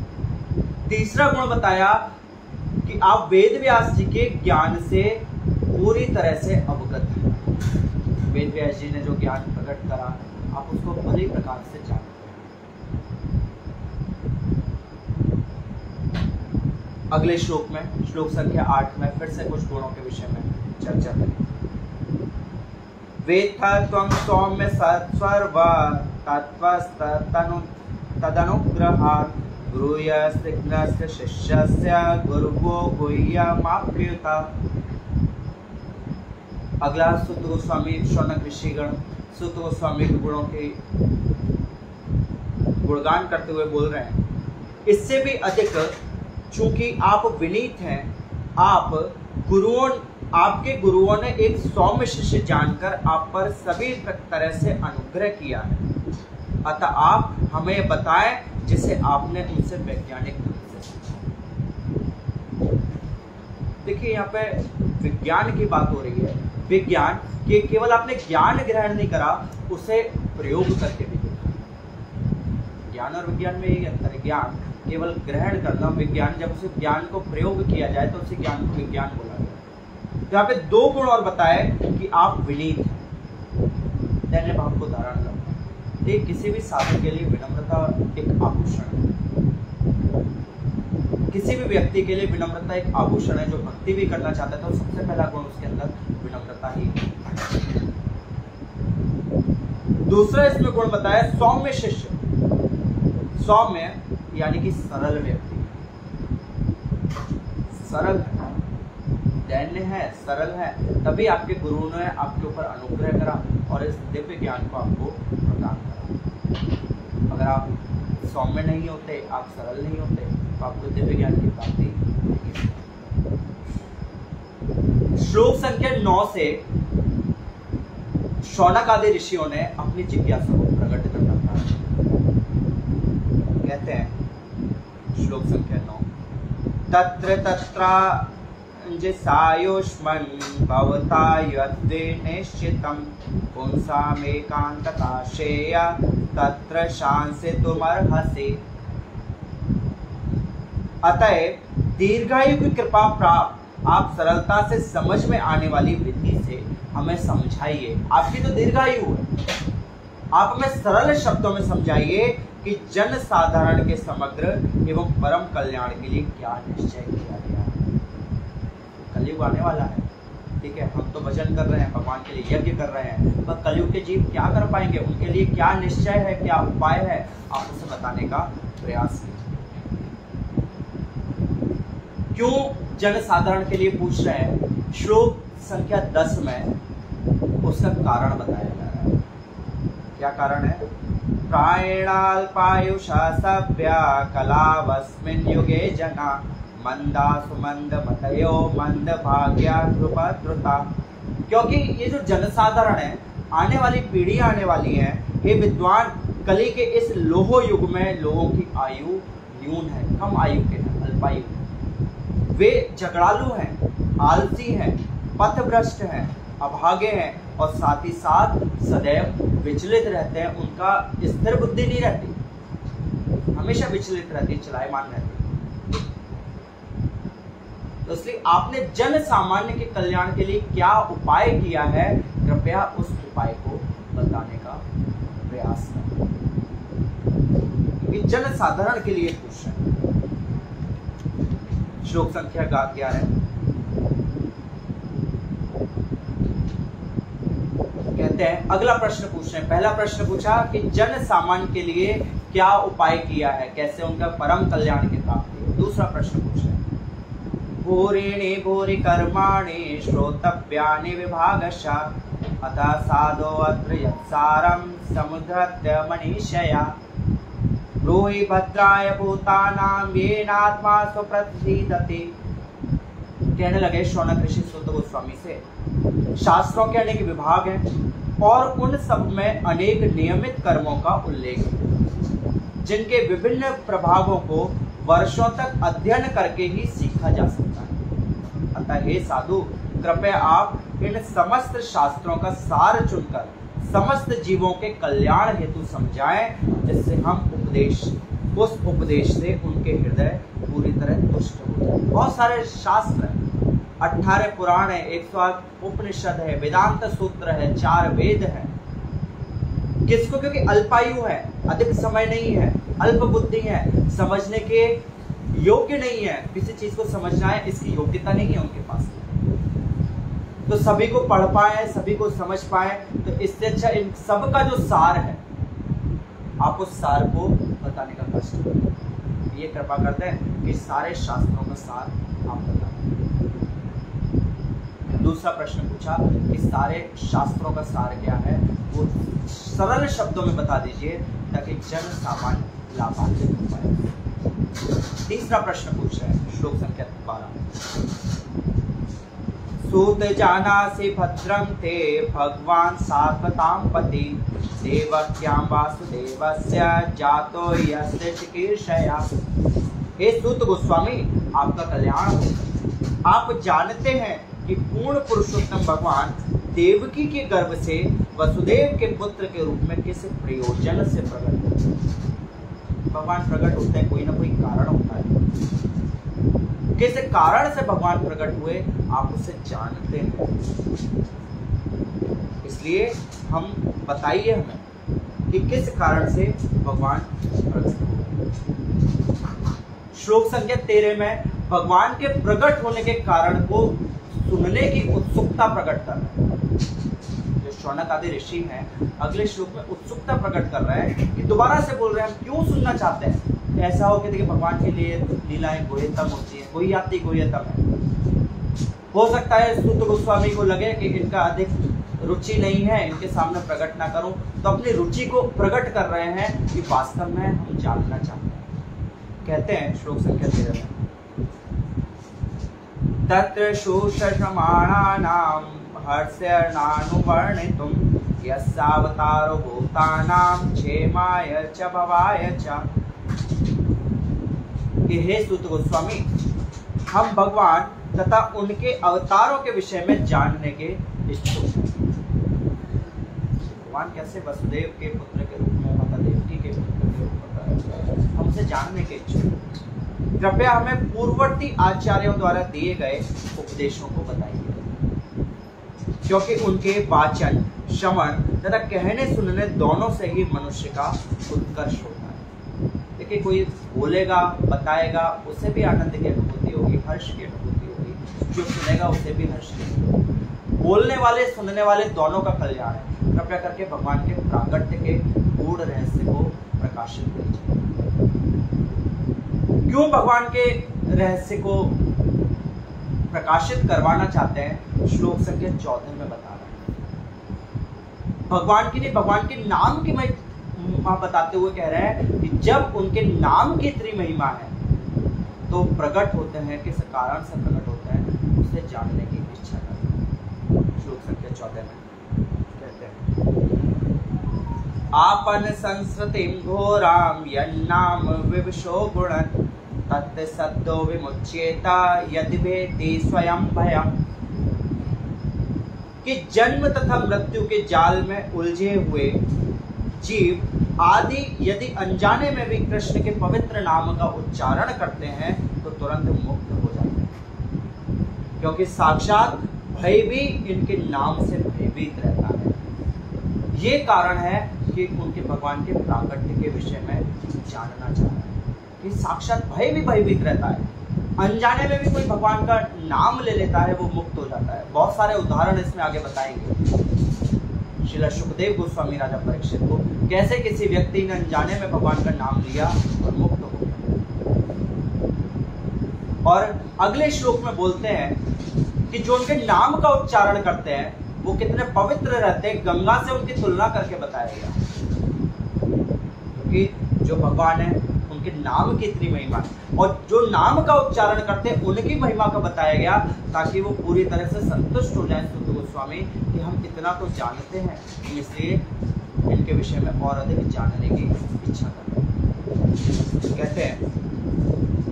तीसरा गुण बताया कि आप वेद व्यास जी के ज्ञान से पूरी तरह से अवगत हैं। वेद व्यास जी ने जो ज्ञान प्रकट करा, आप उसको भली प्रकार से जानते हैं। अगले श्लोक में, श्लोक संख्या 8 में फिर से कुछ गुणों के विषय में चर्चा करें। वेत्थ त्वं सौम्य सत्सर्व तत्त्वस्तनु तदनुग्रहात् गुरुयस्तिघ्नस्य शिष्यस्य गुरुवो गुह्यमाप्युता। अगला सूत गोस्वामी शौनक ऋषिगण सूत गोस्वामी के गुणों के गुणगान करते हुए बोल रहे हैं, इससे भी अधिक चूंकि आप विनीत हैं, आपके गुरुओं ने एक सौम्य शिष्य जानकर आप पर सभी तरह से अनुग्रह किया है, अतः आप हमें बताएं जिसे आपने उनसे वैज्ञानिक ढंग से सीखा। देखिए, यहाँ पे विज्ञान की बात हो रही है। विज्ञान कि केवल आपने ज्ञान ग्रहण नहीं करा, उसे प्रयोग करके भी देखा। ज्ञान और विज्ञान में यही अंतर है। ज्ञान केवल ग्रहण करना, विज्ञान जब उसे ज्ञान को प्रयोग किया जाए तो उसे ज्ञान को विज्ञान बोला गया। तो यहाँ पे 2 गुण और बताए कि आप विनीत हैं, दैन्य भाव को धारण करना। तो किसी भी साधक के लिए विनम्रता एक आभूषण है। किसी भी व्यक्ति के लिए विनम्रता एक आभूषण है। जो भक्ति भी करना चाहता है तो सबसे पहला गुण उसके अंदर विनम्रता ही है। दूसरा इसमें गुण बताया सौम्य शिष्य। सौम्य यानी कि सरल व्यक्ति, सरल है, दैन्य है, सरल है, तभी आपके गुरु ने आपके ऊपर अनुग्रह करा और इस दिव्य ज्ञान को आपको प्रदान करा। अगर आप सौम्य नहीं होते, आप सरल नहीं होते, तो आपको दिव्य ज्ञान की प्राप्ति नहीं। श्लोक संख्या 9 से शौनक आदि ऋषियों ने अपनी जिज्ञासा को प्रकट करना प्रारंभ। कहते हैं श्लोक संख्या 9, तत्र तत्रा सायुष्मन् भवता यद्वे निश्चितं पुंसामेकान्तता श्रेया तत्र शांसितुमर्हसि। अतएव दीर्घायु की कृपा प्राप्त आप सरलता से समझ में आने वाली विधि से हमें समझाइए। आपकी तो दीर्घायु है, आप हमें सरल शब्दों में समझाइए कि जन साधारण के समग्र एवं परम कल्याण के लिए क्या निश्चय किया गया है। कलयुग आने वाला है, ठीक है, हम तो भजन कर रहे हैं, भगवान के लिए यज्ञ कर रहे हैं, पर कलयुग के जीव क्या कर पाएंगे, उनके लिए क्या निश्चय है, क्या उपाय है, आप उसे बताने का प्रयास कीजिए। क्यों जन साधारण के लिए पूछ रहे हैं? श्लोक संख्या 10 में उसका कारण बताया जा रहा है। क्या कारण है? प्रायणाल्पायुषा सभ्या कलावस्मिन् युगे जना मंदा सुमंद मतयो मंद भाग्या कृपा द्रुता। क्योंकि ये जो जनसाधारण है, आने वाली पीढ़ी आने वाली है, हे विद्वान, कली के इस लोह युग में लोगों की आयु न्यून है, कम आयु के हैं, अल्पायु। वे झगड़ालू हैं, आलसी हैं, पथभ्रष्ट हैं, अभागे हैं और साथ ही साथ सदैव विचलित रहते हैं। उनका स्थिर बुद्धि नहीं रहती, हमेशा विचलित रहती, चलायमान रहती। तो इसलिए आपने जन सामान्य के कल्याण के लिए क्या उपाय किया है, कृपया उस उपाय को बताने का प्रयास करें। जन साधारण के लिए पूछ रहे हैं। श्लोक संख्या 11 कहते हैं, अगला प्रश्न पूछ रहे हैं। पहला प्रश्न पूछा कि जन सामान्य के लिए क्या उपाय किया है, कैसे उनका परम कल्याण की प्राप्ति। दूसरा प्रश्न पूछ रहे हैं, भूरिणी भूरि कर्माणि श्रोतव्यानि विभागशः अतः साधो अत्र यत्सारं समुद्धृत्य मनीषया ब्रूहि भद्राय भूतानां येनात्मा स्वप्रतिदति। कहने लगे शौनक ऋषि सुत गोस्वामी से, शास्त्रों के अनेक विभाग हैं और उन सब में अनेक नियमित कर्मों का उल्लेख है, जिनके विभिन्न प्रभावों को वर्षों तक अध्ययन करके ही सीखा जा सकता है। अतः हे साधु, कृपया आप इन समस्त शास्त्रों का सार चुनकर समस्त जीवों के कल्याण हेतु समझाएं, जिससे हम उस उपदेश से उनके हृदय पूरी तरह तुष्ट हो जाए। बहुत सारे शास्त्र हैं, 18 पुराण है, 108 उपनिषद है, वेदांत सूत्र है, 4 वेद है। किसको? क्योंकि अल्पायु है, अधिक समय नहीं है, अल्प बुद्धि है, समझने के योग्य नहीं है, किसी चीज को समझना है इसकी योग्यता नहीं है उनके पास, तो सभी को पढ़ पाए, सभी को समझ पाए। तो इससे अच्छा इन सब का जो सार है, आप उस सार को बताने का कष्ट करें। ये कृपा करते हैं कि सारे शास्त्रों का सार आप बताएं। दूसरा प्रश्न पूछा कि सारे शास्त्रों का सार क्या है, वो सरल शब्दों में बता दीजिए ताकि जन सामान्य लाभान्वित हो पाए। तीसरा प्रश्न पूछ रहे हैं, श्लोक संख्या 12, सूत जानासि भद्रं ते भगवान सात्वतां पति देवक्यां वासुदेवस्य जातो यस्य चिकीर्षया। हे सूत गोस्वामी, आपका कल्याण हो। आप जानते हैं कि पूर्ण पुरुषोत्तम भगवान देवकी के गर्भ से वसुदेव के पुत्र के रूप में किस प्रयोजन से प्रकट होते हैं। भगवान प्रकट होते हैं, कोई ना कोई कारण होता है। किस कारण से भगवान प्रकट हुए आप उसे जानते हैं, इसलिए हम बताइए हमें कि किस कारण से भगवान प्रकट हुए। श्लोक संख्या 13 में भगवान के प्रकट होने के कारण को सुनने की उत्सुकता प्रकट कर रहे हैं। जो शौनक आदि ऋषि हैं, अगले श्लोक में उत्सुकता प्रकट कर रहे हैं कि दोबारा से बोल रहे हैं हम क्यों सुनना चाहते हैं। ऐसा हो कि देखिए भगवान के लिए लीलाएं गुह्यतम होती है, गुह्याति गुह्यतम है। हो सकता है सूत गोस्वामी को लगे कि इनका अधिक रुचि नहीं है, इनके सामने प्रकट ना करूं, तो अपनी रुचि को प्रकट कर रहे हैं कि वास्तव में हम जानना चाहते हैं। कहते हैं श्लोक संख्या 13 में, तत्र शोषमाणानां हर्षेणानुवर्णितुं यस्यावतारो भूतानां क्षेमाय च भवाय च। हे सूत गोस्वामी, हम भगवान तथा उनके अवतारों के विषय में जानने के इच्छुक हैं। भगवान कैसे वसुदेव के पुत्र के रूप में, माता देवकी के पुत्र के रूप में हमसे जानने के इच्छुक हैं। कृपया हमें पूर्ववर्ती आचार्यों द्वारा दिए गए उपदेशों को बताइए, क्योंकि उनके वाचन, श्रवण तथा कहने सुनने दोनों से ही मनुष्य का उत्कर्ष होता है। देखिए कोई बोलेगा, बताएगा, उसे भी आनंद की अनुभूति होगी, हर्ष की अनुभूति होगी, जो सुनेगा उसे भी हर्ष की अनुभूति। बोलने वाले सुनने वाले दोनों का कल्याण है। कृपया करके भगवान के प्राकट्य के गूढ़ रहस्य को प्रकाशित कीजिए। क्यों भगवान के रहस्य को प्रकाशित करवाना चाहते हैं, श्लोक संख्या 14 में बता रहे हैं। भगवान की नहीं, भगवान के नाम की महिमा बताते हुए कह रहे हैं कि जब उनके नाम की इतनी महिमा है तो प्रकट होते हैं, किस कारण से प्रकट होते हैं, उसे जानने की इच्छा करते हैं। श्लोक संख्या 14 में कहते हैं, आपन संस्कृतिं घोराम यन्नाम विवशो गुणन् तत् सद्यो विमुच्येता यदि भेति स्वयं भयम्। कि जन्म तथा मृत्यु के जाल में उलझे हुए जीव आदि यदि अनजाने में भी कृष्ण के पवित्र नाम का उच्चारण करते हैं तो तुरंत मुक्त हो जाते हैं, क्योंकि साक्षात भय भी इनके नाम से भयभीत रहता है। ये कारण है कि उनके भगवान के प्राकट्य के विषय में जानना चाह रहे हैं कि साक्षात भय भी भयभीत रहता है। अनजाने में भी कोई भगवान का नाम ले लेता है, वो मुक्त हो जाता है। बहुत सारे उदाहरण इसमें आगे बताएंगे। श्रील सुखदेव गोस्वामी राजा परीक्षित को कैसे किसी व्यक्ति ने अनजाने में भगवान का नाम लिया और मुक्त हो गया। और अगले श्लोक में बोलते हैं कि जो उनके नाम का उच्चारण करते हैं वो कितने पवित्र रहते हैं, गंगा से उनकी तुलना करके बताया गया। क्योंकि जो भगवान है उनके नाम की इतनी महिमा है, और जो नाम का उच्चारण करते हैं उनकी महिमा का बताया गया, ताकि वो पूरी तरह से संतुष्ट हो जाए सूत गोस्वामी कि हम इतना तो जानते हैं, इसलिए इनके विषय में और अधिक जानने की इच्छा करते हैं। कहते हैं,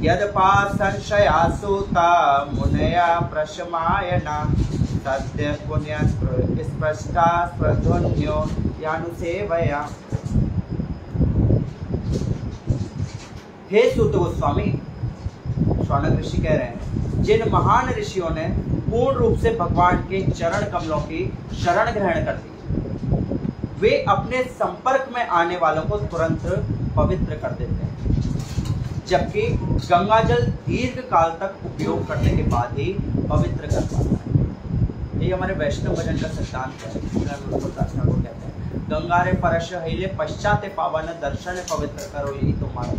यद्पा संशया सूता मुनया प्रशमायना सद्य पुण्य स्पष्टा स्प्रध्वन्यो यानुसेवया। हे सूत गोस्वामी, शौनक ऋषि कह रहे हैं, जिन महान ऋषियों ने पूर्ण रूप से भगवान के चरण कमलों की शरण ग्रहण कर दी, वे अपने संपर्क में आने वालों को तुरंत पवित्र कर देते हैं, जबकि गंगाजल दीर्घ काल तक उपयोग करने के बाद ही पवित्र कर पाता है। ये हमारे वैष्णव भजन का सिद्धांत है। को कहते हैं, गंगारे परश हिले पश्चाते पावन दर्शन पवित्र करो, यही तुम्हारा।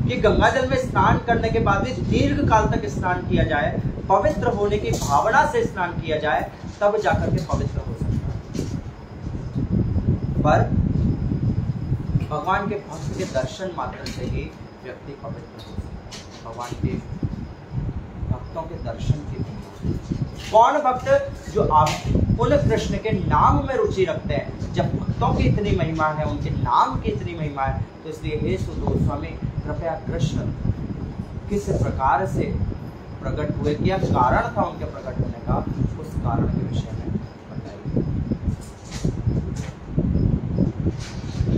कि गंगाजल में स्नान करने के बाद भी दीर्घ काल तक स्नान किया जाए, पवित्र होने की भावना से स्नान किया जाए, तब जाकर के पवित्र हो सकता है। पर भगवान के भक्त के दर्शन मात्र से ही व्यक्ति पवित्र हो सकता है। भगवान के भक्तों के दर्शन की कौन भक्त जो आप उन कृष्ण के नाम में रुचि रखते हैं। जब भक्तों की इतनी महिमा है, उनके नाम की इतनी महिमा है, तो इसलिए हे सूत गोस्वामी, कृपया कृष्ण किस प्रकार से प्रकट हुए, क्या कारण था उनके प्रकट होने का, उस कारण के विषय में बताइए।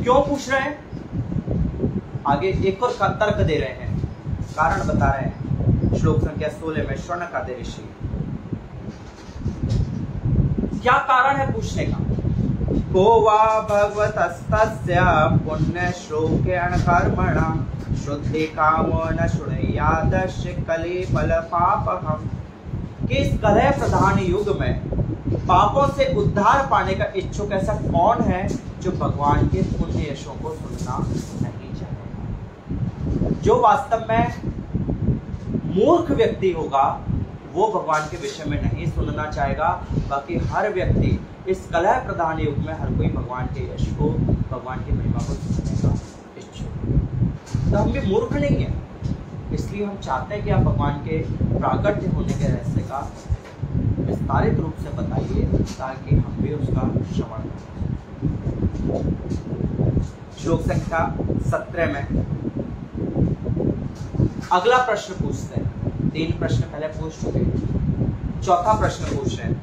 क्यों पूछ रहे हैं, आगे एक और तर्क दे रहे हैं, कारण बता रहे हैं। श्लोक संख्या 16 में शौनक आदि ऋषि क्या कारण है पूछने का। को वा भगवतस्तस्य पुण्य श्लोकेण कर्मणा शुद्धि कामो न शुणयादस्य कलिबल पापहम्। कि इस कलह प्रधान युग में पापों से उद्धार पाने का इच्छुक ऐसा कौन है जो भगवान के पुण्य यशों को सुनना नहीं चाहेगा? जो वास्तव में मूर्ख व्यक्ति होगा वो भगवान के विषय में नहीं सुनना चाहेगा। बाकी हर व्यक्ति इस कलह प्रधान युग में हर कोई भगवान के यश को, भगवान की महिमा को सुनने का इच्छुक। तो हम भी मूर्ख नहीं है, इसलिए हम चाहते हैं कि आप भगवान के प्राकट्य होने के रहस्य का विस्तारित रूप से बताइए ताकि हम भी उसका श्रवण करें। श्लोक संख्या 17 में अगला प्रश्न पूछते हैं। 3 प्रश्न पहले पूछ चुके, चौथा प्रश्न पूछ रहे हैं।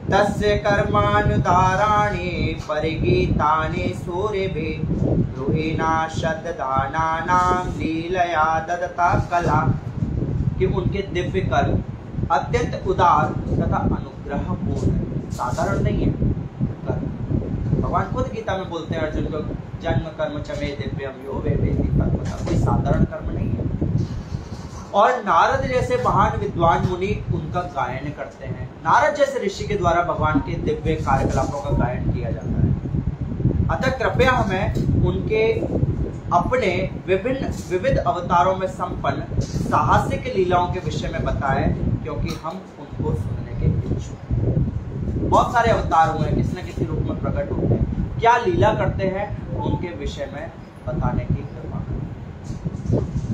तस्य कर्मानुदाराणि परिगीतानि सूर्यभिः द्रोहिणा शतदानानां लीलया ददता कला, कि उनके दिव्य कर्म अत्यंत उदार तथा अनुग्रह पूर्ण है, साधारण नहीं है कर्म। भगवान खुद गीता में बोलते हैं अर्जुन को, जन्म कर्म चमे दिव्यम यो वे वेति तत्वतः, कोई साधारण कर्म नहीं है। और नारद जैसे महान विद्वान मुनि उनका गायन करते हैं। नारद जैसे ऋषि के द्वारा भगवान के दिव्य कार्यकलापों का गायन किया जाता है। अतः कृपया हमें उनके अपने विविध अवतारों में संपन्न साहसिक लीलाओं के विषय में बताएं, क्योंकि हम उनको सुनने के इच्छुक हैं। बहुत सारे अवतार हुए, किसी न किसी रूप में प्रकट होते हैं, क्या लीला करते हैं उनके विषय में बताने की कृपा करें।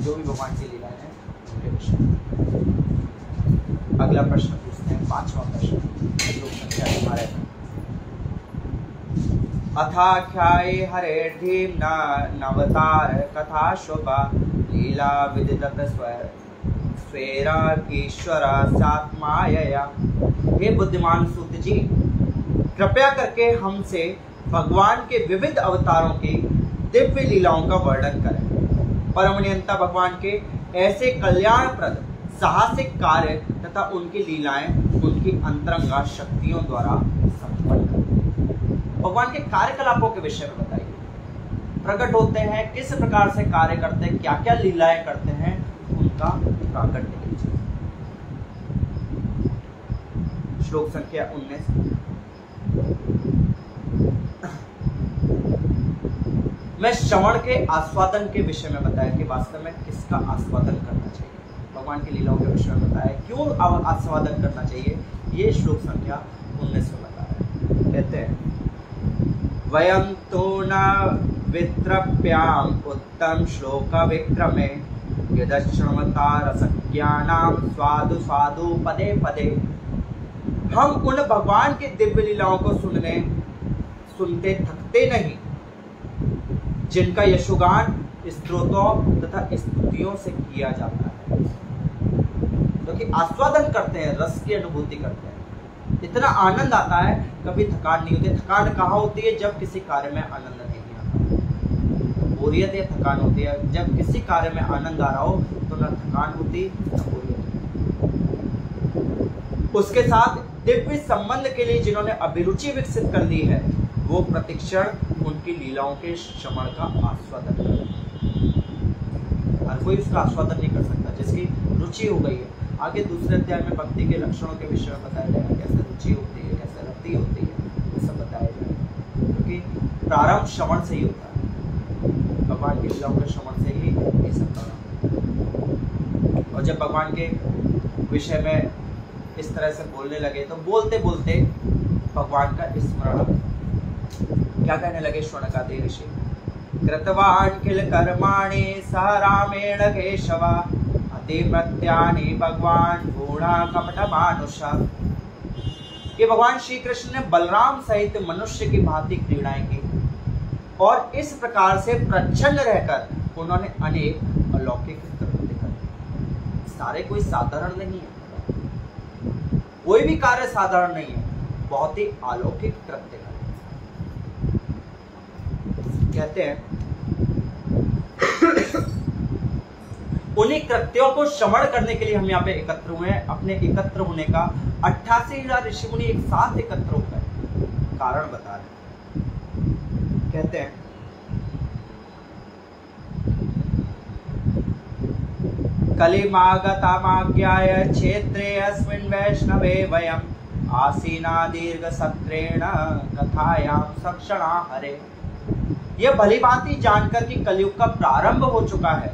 जो भी भगवान की लीला है उनके विषय में। अगला प्रश्न पूछते हैं, 5वां प्रश्न श्लोक संख्या 18 में। अथाख्याये हरेर्धीम्ना नवतार कथा शोभा लीला विदितत स्वेरा ईश्वरा सात्मायया। हे बुद्धिमान सूत जी, कृपया करके हमसे भगवान के विविध अवतारों की दिव्य लीलाओं का वर्णन करें। परमनियंता भगवान के ऐसे कल्याणप्रद साहसिक कार्य तथा उनकी लीलाएं उनकी अंतरंगा शक्तियों द्वारा संपन्न। भगवान के कार्यकलापों के विषय में बताइए, प्रकट होते हैं किस प्रकार से कार्य करते हैं, क्या क्या लीलाएं करते हैं, उनका प्राकट्य कीजिए। श्लोक संख्या 19। मैं श्रवण के आस्वादन के विषय में बताया कि वास्तव में किसका आस्वादन करना चाहिए। भगवान की लीलाओं के विषय में बताया क्यों आस्वादन करना चाहिए, ये श्लोक संख्या 19 में बताया। कहते हैं, वयं तो न वित्रप्याम उत्तम श्लोक विक्रमे यदश्रमता रसज्ञानाम स्वादु स्वादु पदे पदे। हम उन भगवान की दिव्य लीलाओं को सुनते थकते नहीं जिनका यशोगान स्तोत्रों तथा स्तुतियों से किया जाता है। क्योंकि आस्वादन करते हैं, रस की अनुभूति करते हैं, इतना आनंद आता है, कभी थकान नहीं होती। थकान कहाँ होती है? जब किसी कार्य में आनंद नहीं आता। बोरियत या थकान होती है जब किसी कार्य में आनंद आ रहा हो, तो ना थकान होती ना बोरियत। उसके साथ दिव्य संबंध के लिए जिन्होंने अभिरुचि विकसित कर ली है, वो प्रतिक्षण उनकी लीलाओं के श्रवण का आस्वादन करते हैं। हर कोई उसका आस्वादन नहीं कर सकता, जिसकी रुचि हो गई है। आगे दूसरे अध्याय में भक्ति के लक्षणों के विषय में बताया जाएगा, कैसे रुचि होती है, कैसे रति होती है, वो सब बताया जाएगा। क्योंकि प्रारंभ श्रवण से ही होता है, भगवान की लीलाओं के श्रवण से ही ये सब प्रारंभ। और जब भगवान के विषय में इस तरह से बोलने लगे, तो बोलते बोलते भगवान का स्मरण, क्या कहने लगे शौनकादि ऋषि, कृतवान् किल कर्माणि सह रामेण केशव अतिमत्यानि भगवान गुणा कपट मानुष। कि भगवान श्री कृष्ण ने बलराम सहित मनुष्य की भांति क्रीड़ाएं की और इस प्रकार से प्रच्छन्न रहकर उन्होंने अनेक अलौकिक कृत्य करे। सारे कोई साधारण नहीं है, कोई भी कार्य साधारण नहीं है, बहुत ही अलौकिक कृत्य करे। कहते हैं उन्हीं कृत्यों को श्रवण करने के लिए हम यहाँ पे एकत्र हुए हैं। अपने एकत्र होने का 88,000 ऋषि मुनि एक साथ एकत्र होकर कारण बता रहे हैं। कहते हैं, कलिमागतमाज्ञाय क्षेत्रे अस्मिन् वैष्णवे वयम् आसीना दीर्घ सत्रेण कथायां सक्षणा हरे। यह भली भांति जानकर कि कलयुग का प्रारंभ हो चुका है,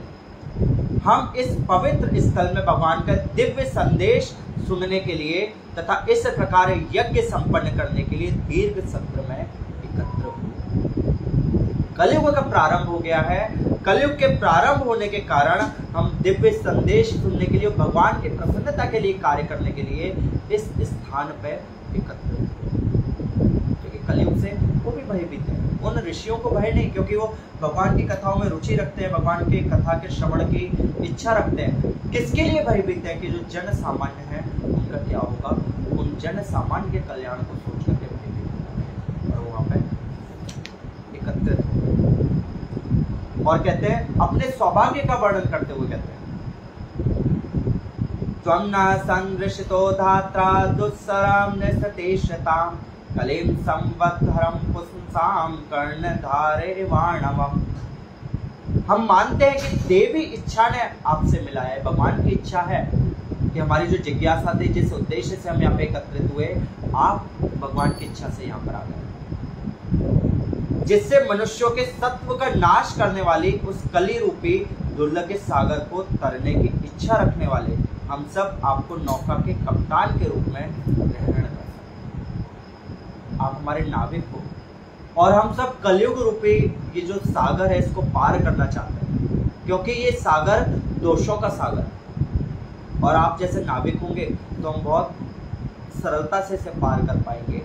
हम इस पवित्र स्थल में भगवान का दिव्य संदेश सुनने के लिए तथा इस प्रकार यज्ञ संपन्न करने के लिए दीर्घ सत्र में एकत्र हुए। कलयुग का प्रारंभ हो गया है। कलयुग के प्रारंभ होने के कारण हम दिव्य संदेश सुनने के लिए, भगवान की प्रसन्नता के लिए कार्य करने के लिए इस स्थान पर एकत्र हुए। क्योंकि कलयुग से वो भी भयभीत है। उन ऋषियों को भय नहीं, क्योंकि वो भगवान की कथाओं में रुचि रखते हैं, भगवान की कथा के श्रवण की इच्छा रखते हैं। किसके लिए भयभीत है? कि जो जन सामान्य है उनका क्या होगा, उन जन सामान्य के कल्याण को सोच करके भयभीत है और वहां पे एकत्रित हो और कहते हैं, अपने सौभाग्य का वर्णन करते हुए कहते हैं, त्वं न संदृशितो धात्रा दुस्सरं निसतेष्यताम् कलिं संवत्सरं पुंसां कर्णधारे वाणवम्। हम मानते हैं कि देवी इच्छा ने आपसे मिला है, भगवान की इच्छा है कि हमारी जो जिज्ञासा थी, जिस उद्देश्य से हम यहाँ पे एकत्रित हुए, आप भगवान की इच्छा से यहाँ पर आ गए, जिससे मनुष्यों के सत्व का नाश करने वाली उस कली रूपी दुर्लभ के सागर को तरने की इच्छा रखने वाले हम सब आपको नौका के कप्तान के रूप में ग्रहण कर सकते। आप हमारे नाविक हो और हम सब कलयुग रूपी ये जो सागर है इसको पार करना चाहते हैं, क्योंकि ये सागर दोषों का सागर है और आप जैसे नाविक होंगे तो हम बहुत सरलता से इसे पार कर पाएंगे।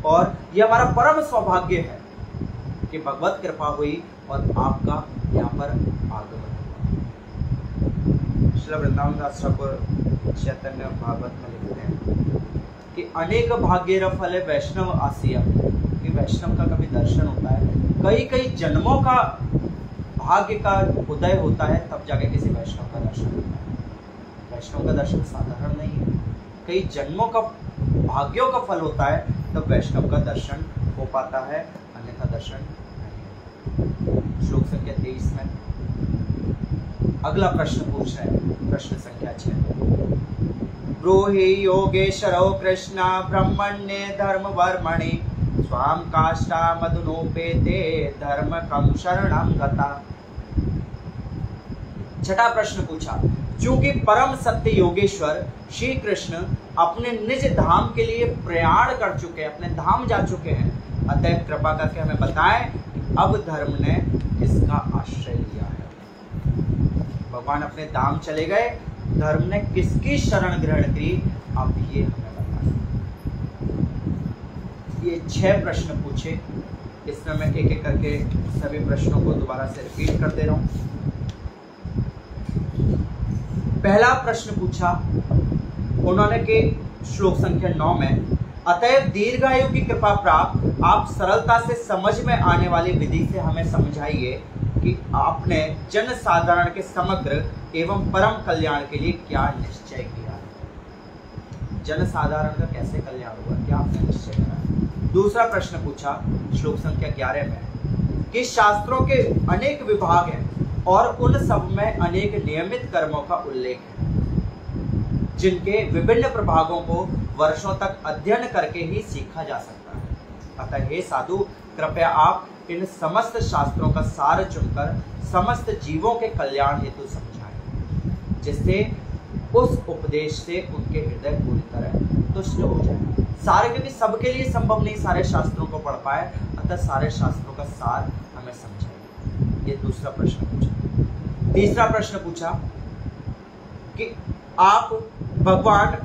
और ये हमारा परम सौभाग्य है कि भगवत कृपा हुई और आपका यहाँ पर आगमन हुआ। श्री वृंदावन दास ठाकुर चैतन्य भागवत में लिखते हैं कि अनेक भाग्य फल वैष्णव आसिया, कि वैष्णव का कभी दर्शन होता है, कई कई जन्मों का भाग्य का उदय होता है, तब जाके किसी वैष्णव का दर्शन होता है। वैष्णव का दर्शन साधारण नहीं है, कई जन्मों का भाग्यों का फल होता है, तब वैष्णव का दर्शन हो पाता है, अन्यथा दर्शन नहीं। श्लोक संख्या 23 में अगला प्रश्न पूछ रहे हैं, प्रश्न संख्या 6। ब्रूहि योगेश्वरो कृष्ण ब्रह्मण्ये धर्म वर्मणि स्वाम काष्ठा मधुनोपेते धर्म कम शरणं गता। छठा प्रश्न पूछा, चूंकि परम सत्य योगेश्वर श्री कृष्ण अपने निज धाम के लिए प्रयाण कर चुके हैं, अपने धाम जा चुके हैं, अतः कृपा करके हमें बताएं कि अब धर्म ने किसका आश्रय लिया है। भगवान अपने धाम चले गए, धर्म ने किसकी शरण ग्रहण की, अब ये हमें बताएं। ये 6 प्रश्न पूछे, इसमें मैं एक एक करके सभी प्रश्नों को दोबारा से रिपीट कर दे रहा हूं। पहला प्रश्न पूछा उन्होंने कि श्लोक संख्या 9 में, अतएव दीर्घायु की कृपा प्राप्त आप सरलता से समझ में आने वाली विधि से हमें समझाइए कि आपने जन साधारण के समग्र एवं परम कल्याण के लिए क्या निश्चय किया है। जन साधारण का कैसे कल्याण हुआ, क्या आपने निश्चय करा। दूसरा प्रश्न पूछा श्लोक संख्या 11 में कि शास्त्रों के अनेक विभाग हैं और उन सब में अनेक नियमित कर्मों का उल्लेख है, जिनके विभिन्न प्रभागों को वर्षों तक अध्ययन करके ही सीखा जा सकता है। अतः हे साधु, कृपया आप इन समस्त शास्त्रों का सार चुनकर समस्त जीवों के कल्याण हेतु समझाएं, जिससे उस उपदेश से उनके हृदय पूरी तरह तुष्ट हो जाए। सारे, क्योंकि सबके लिए संभव नहीं सारे शास्त्रों को पढ़ पाए, अतः सारे शास्त्रों का सार हमें समझाइए। ये दूसरा प्रश्न पूछा। तीसरा प्रश्न पूछा कि आप भगवान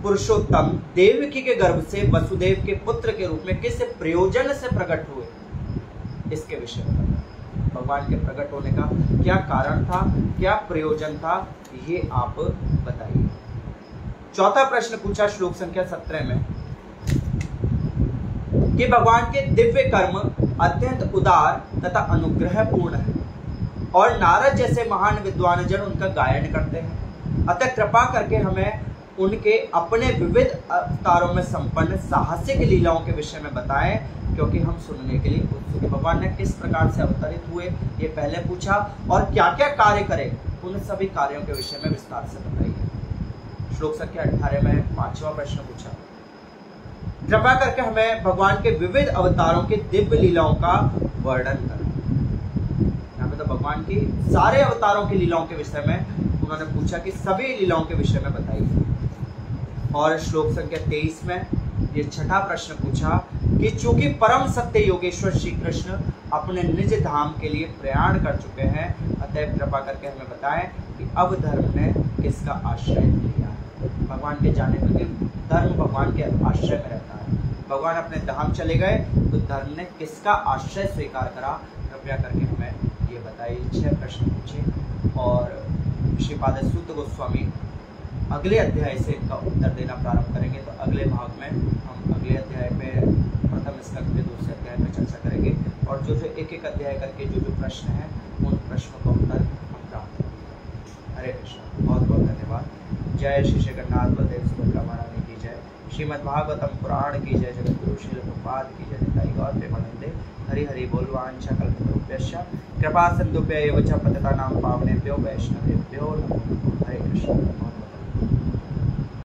पुरुषोत्तम देवकी के गर्भ से वसुदेव के पुत्र के रूप में किस प्रयोजन से प्रकट हुए, इसके विषय में भगवान के प्रकट होने का क्या कारण था, क्या प्रयोजन था, ये आप बताइए। चौथा प्रश्न पूछा श्लोक संख्या 17 में कि भगवान के दिव्य कर्म अत्यंत उदार तथा अनुग्रह पूर्ण है और नारद जैसे महान विद्वान जन उनका गायन करते हैं। अतः कृपा करके हमें उनके अपने विविध अवतारों में संपन्न साहसिक लीलाओं के विषय में बताएं, क्योंकि हम सुनने के लिए उत्सुक हैं। भगवान ने किस प्रकार से अवतरित हुए ये पहले पूछा, और क्या क्या कार्य करे, उन सभी कार्यों के विषय में विस्तार से बताइए। श्लोक संख्या 18 में 5वां प्रश्न पूछा कृपा करके हमें भगवान के विविध अवतारों के दिव्य लीलाओं का वर्णन करें। यहाँ पे तो भगवान की सारे अवतारों की लीलाओं के विषय में उन्होंने पूछा कि सभी लीलाओं के विषय में बताइए। और श्लोक संख्या 23 में ये छठा प्रश्न पूछा कि चूंकि परम सत्य योगेश्वर श्री कृष्ण अपने निज धाम के लिए प्रयाण कर चुके हैं, अतः कृपा करके हमें बताएं कि अब धर्म ने किसका आश्रय लिया है। भगवान के जाने पर कि धर्म भगवान के आश्रय में रहता है। भगवान अपने धाम चले गए तो धर्म ने किसका आश्रय स्वीकार करा, कृपया करके हमें ये बताइए। 6 प्रश्न पूछे और श्रीपाद सुत गोस्वामी अगले अध्याय से इनका उत्तर देना प्रारंभ करेंगे। तो अगले भाग में हम अगले अध्याय पे प्रथम स्कंद के दूसरे अध्याय में चर्चा करेंगे और जो एक एक अध्याय करके जो प्रश्न हैं उन प्रश्नों का उत्तर हम प्राप्त करेंगे। हरे कृष्ण, बहुत बहुत धन्यवाद। जय श्री जगन्नाथ बलदेव सुभद्रा महारानी की जय। श्रीमद् भागवतम पुराण की जय। जगत गुरु श्रील प्रभुपाद की जय। निताई गौर प्रेमानंदे हरि हरि बोल। वांछा कल्पतरुभ्यश्च कृपा सिन्धुभ्य एव च पतितानां पावनेभ्यो वैष्णवेभ्यो नमो नमः। हरे कृष्ण।